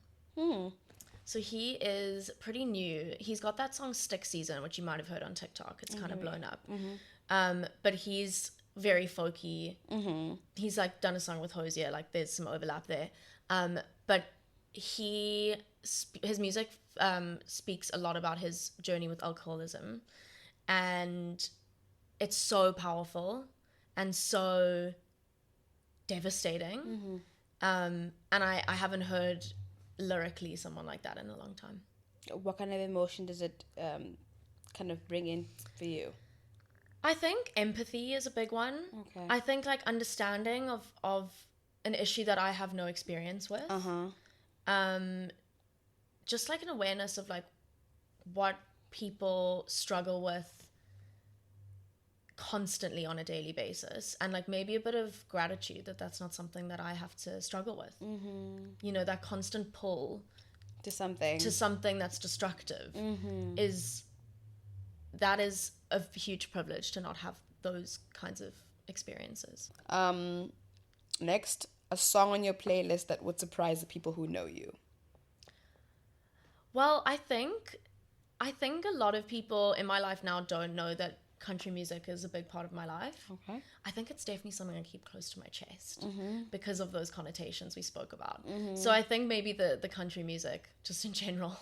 So he is pretty new. He's got that song Stick Season, which you might have heard on TikTok. It's kind of blown up. But he's very folky. He's like done a song with Hosier. Like there's some overlap there. But his music speaks a lot about his journey with alcoholism. And it's so powerful and so devastating. And I haven't heard lyrically someone like that in a long time. What kind of emotion does it kind of bring in for you? I think empathy is a big one. Okay. I think like understanding of an issue that I have no experience with. Just like an awareness of like what people struggle with constantly on a daily basis, and like maybe a bit of gratitude that that's not something that I have to struggle with. You know, that constant pull to something that's destructive is a huge privilege to not have those kinds of experiences. Next, a song on your playlist that would surprise the people who know you. Well, I think a lot of people in my life now don't know that country music is a big part of my life. Okay. I think it's definitely something I keep close to my chest because of those connotations we spoke about. So I think maybe the country music, just in general,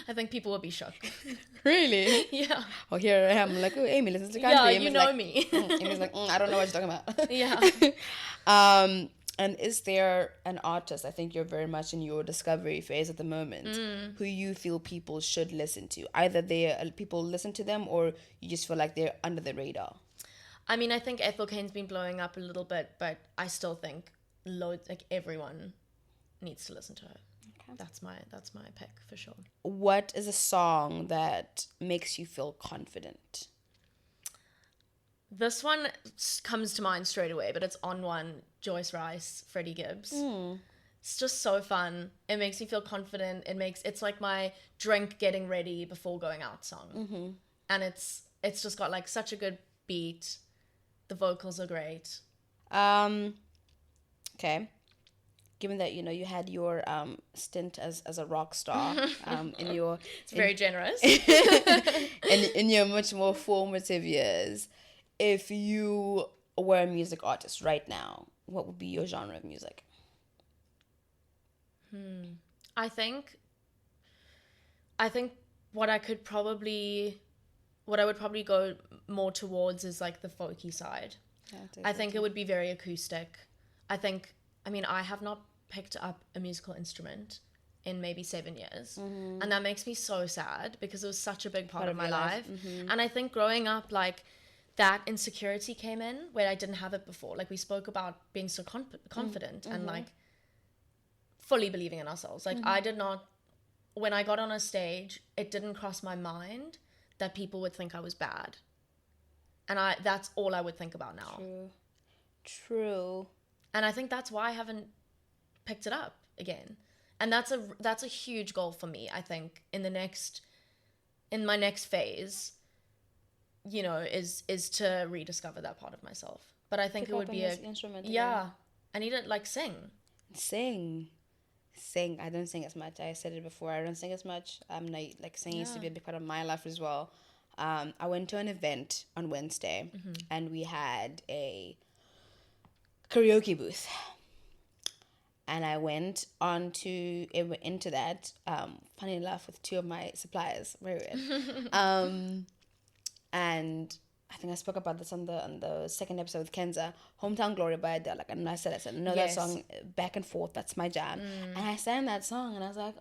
I think people will be shocked. Really? Yeah. Oh, here I am, like, oh, Amy listens to country. Yeah, Amy's you know like, me. Amy's like, I don't know what you're talking about. Yeah. And is there an artist, I think you're very much in your discovery phase at the moment, who you feel people should listen to? Either people listen to them or you just feel like they're under the radar? I mean, I think Ethel Cain's been blowing up a little bit, but I still think everyone needs to listen to her. Okay. That's my pick for sure. What is a song that makes you feel confident? This one comes to mind straight away, but it's on one, Joyce Rice, Freddie Gibbs. It's just so fun. It makes me feel confident. It's like my drink getting ready before going out song. And it's just got like such a good beat. The vocals are great. Okay. Given that you had your stint as a rock star in your It's very generous. in your much more formative years, if you were a music artist right now, what would be your genre of music? I think what I would probably go more towards is like the folky side. Yeah, I think it would be very acoustic. I have not picked up a musical instrument in maybe 7 years. And that makes me so sad because it was such a big part of my life. And I think growing up, like, that insecurity came in where I didn't have it before. Like, we spoke about being so confident and like fully believing in ourselves. Like, I did not, when I got on a stage, it didn't cross my mind that people would think I was bad. And that's all I would think about now. True. And I think that's why I haven't picked it up again. And that's a huge goal for me, I think, in my next phase, is to rediscover that part of myself. But I think it would be an instrument. Yeah. I need to like sing. I don't sing as much. I said it before. I don't sing as much. Like singing used to be a big part of my life as well. I went to an event on Wednesday and we had a karaoke booth. And I went into that, funny enough, with two of my suppliers. Very weird. And I think I spoke about this on the second episode with Kenza. Hometown Glory by Adele. Like, and I said, know that song back and forth. That's my jam. And I sang that song and I was like,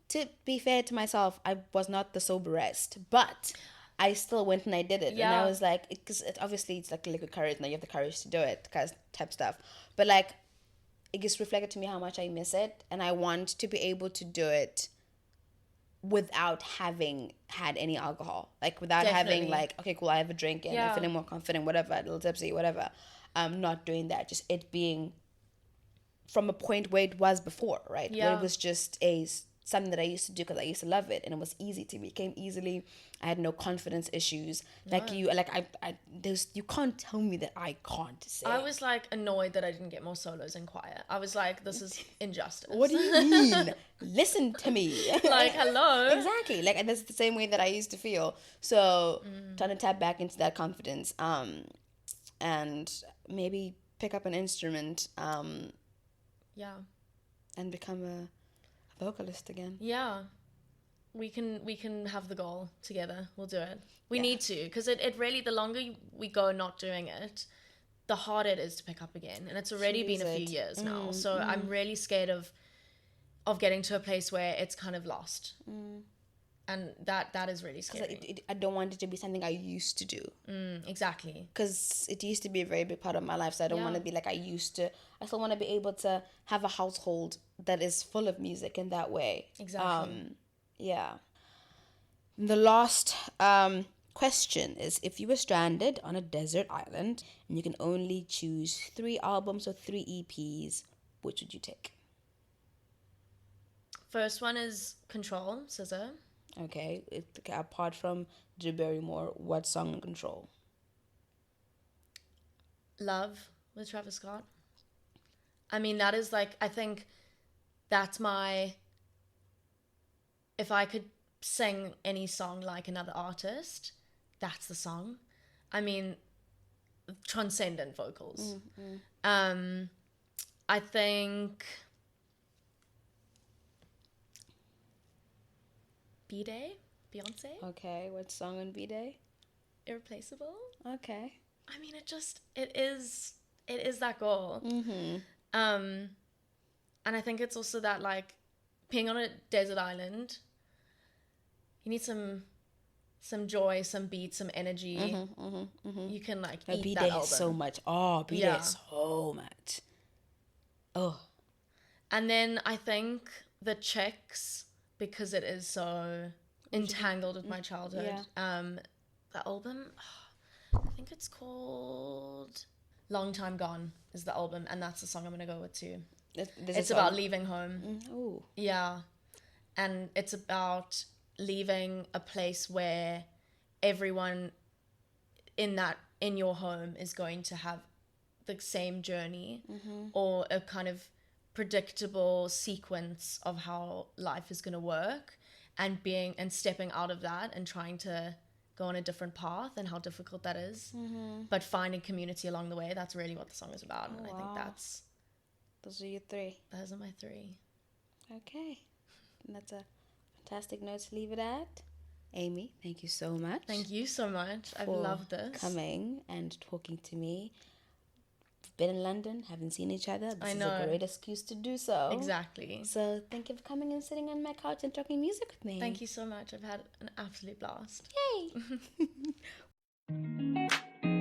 to be fair to myself, I was not the soberest, but I still went and I did it. Yeah. And I was like, because obviously it's like liquid courage. Now you have the courage to do it, kind of type stuff. But like, it just reflected to me how much I miss it. And I want to be able to do it without having had any alcohol. Like, without having like, okay, cool, I have a drink and I'm feeling more confident, whatever, a little tipsy, whatever. Not doing that. Just it being from a point where it was before, right? Yeah. Where it was just something that I used to do because I used to love it and it was easy to me. It came easily. I had no confidence issues. Like you can't tell me that I can't sing. I was like annoyed that I didn't get more solos in choir. I was like, this is injustice. What do you mean? Listen to me. Like, hello. Exactly. Like, and that's the same way that I used to feel. So trying to tap back into that confidence, and maybe pick up an instrument, and become a vocalist again. Yeah, we can have the goal together. We'll do it. We need to, because it really, the longer we go not doing it, the harder it is to pick up again. And it's already been a few years now, so I'm really scared of getting to a place where it's kind of lost. And that is really scary. I don't want it to be something I used to do. Exactly. Because it used to be a very big part of my life, so I don't want to be like I used to. I still want to be able to have a household that is full of music in that way. Exactly. The last question is, if you were stranded on a desert island and you can only choose 3 albums or 3 EPs, which would you take? First one is Control, SZA. Okay, apart from Drew Barrymore, what song in Control? Love with Travis Scott. I mean, that is like, I think that's if I could sing any song like another artist, that's the song. I mean, transcendent vocals. I think B-Day, Beyonce. Okay, what song on B-Day? Irreplaceable. Okay. I mean, it is that goal. And I think it's also that, like, being on a desert island, you need some joy, some beat, some energy. You can like eat B-Day that album. Is so much. Oh, B-Day is so much. Oh. And then I think the Chicks, because it is so entangled with my childhood. The album, I think it's called Long Time Gone is the album, and that's the song I'm going to go with too. It's about leaving home. Oh. Yeah. And it's about leaving a place where everyone in your home is going to have the same journey, or a kind of predictable sequence of how life is going to work, and stepping out of that and trying to go on a different path, and how difficult that is, but finding community along the way. That's really what the song is about. And I think those are your three. Those are my three. Okay. And that's a fantastic note to leave it at. Amy, thank you so much. Thank you so much. I've loved this. Coming and talking to me. We've been in London, haven't seen each other. This is a great excuse to do so. Exactly. So thank you for coming and sitting on my couch and talking music with me. Thank you so much. I've had an absolute blast. Yay!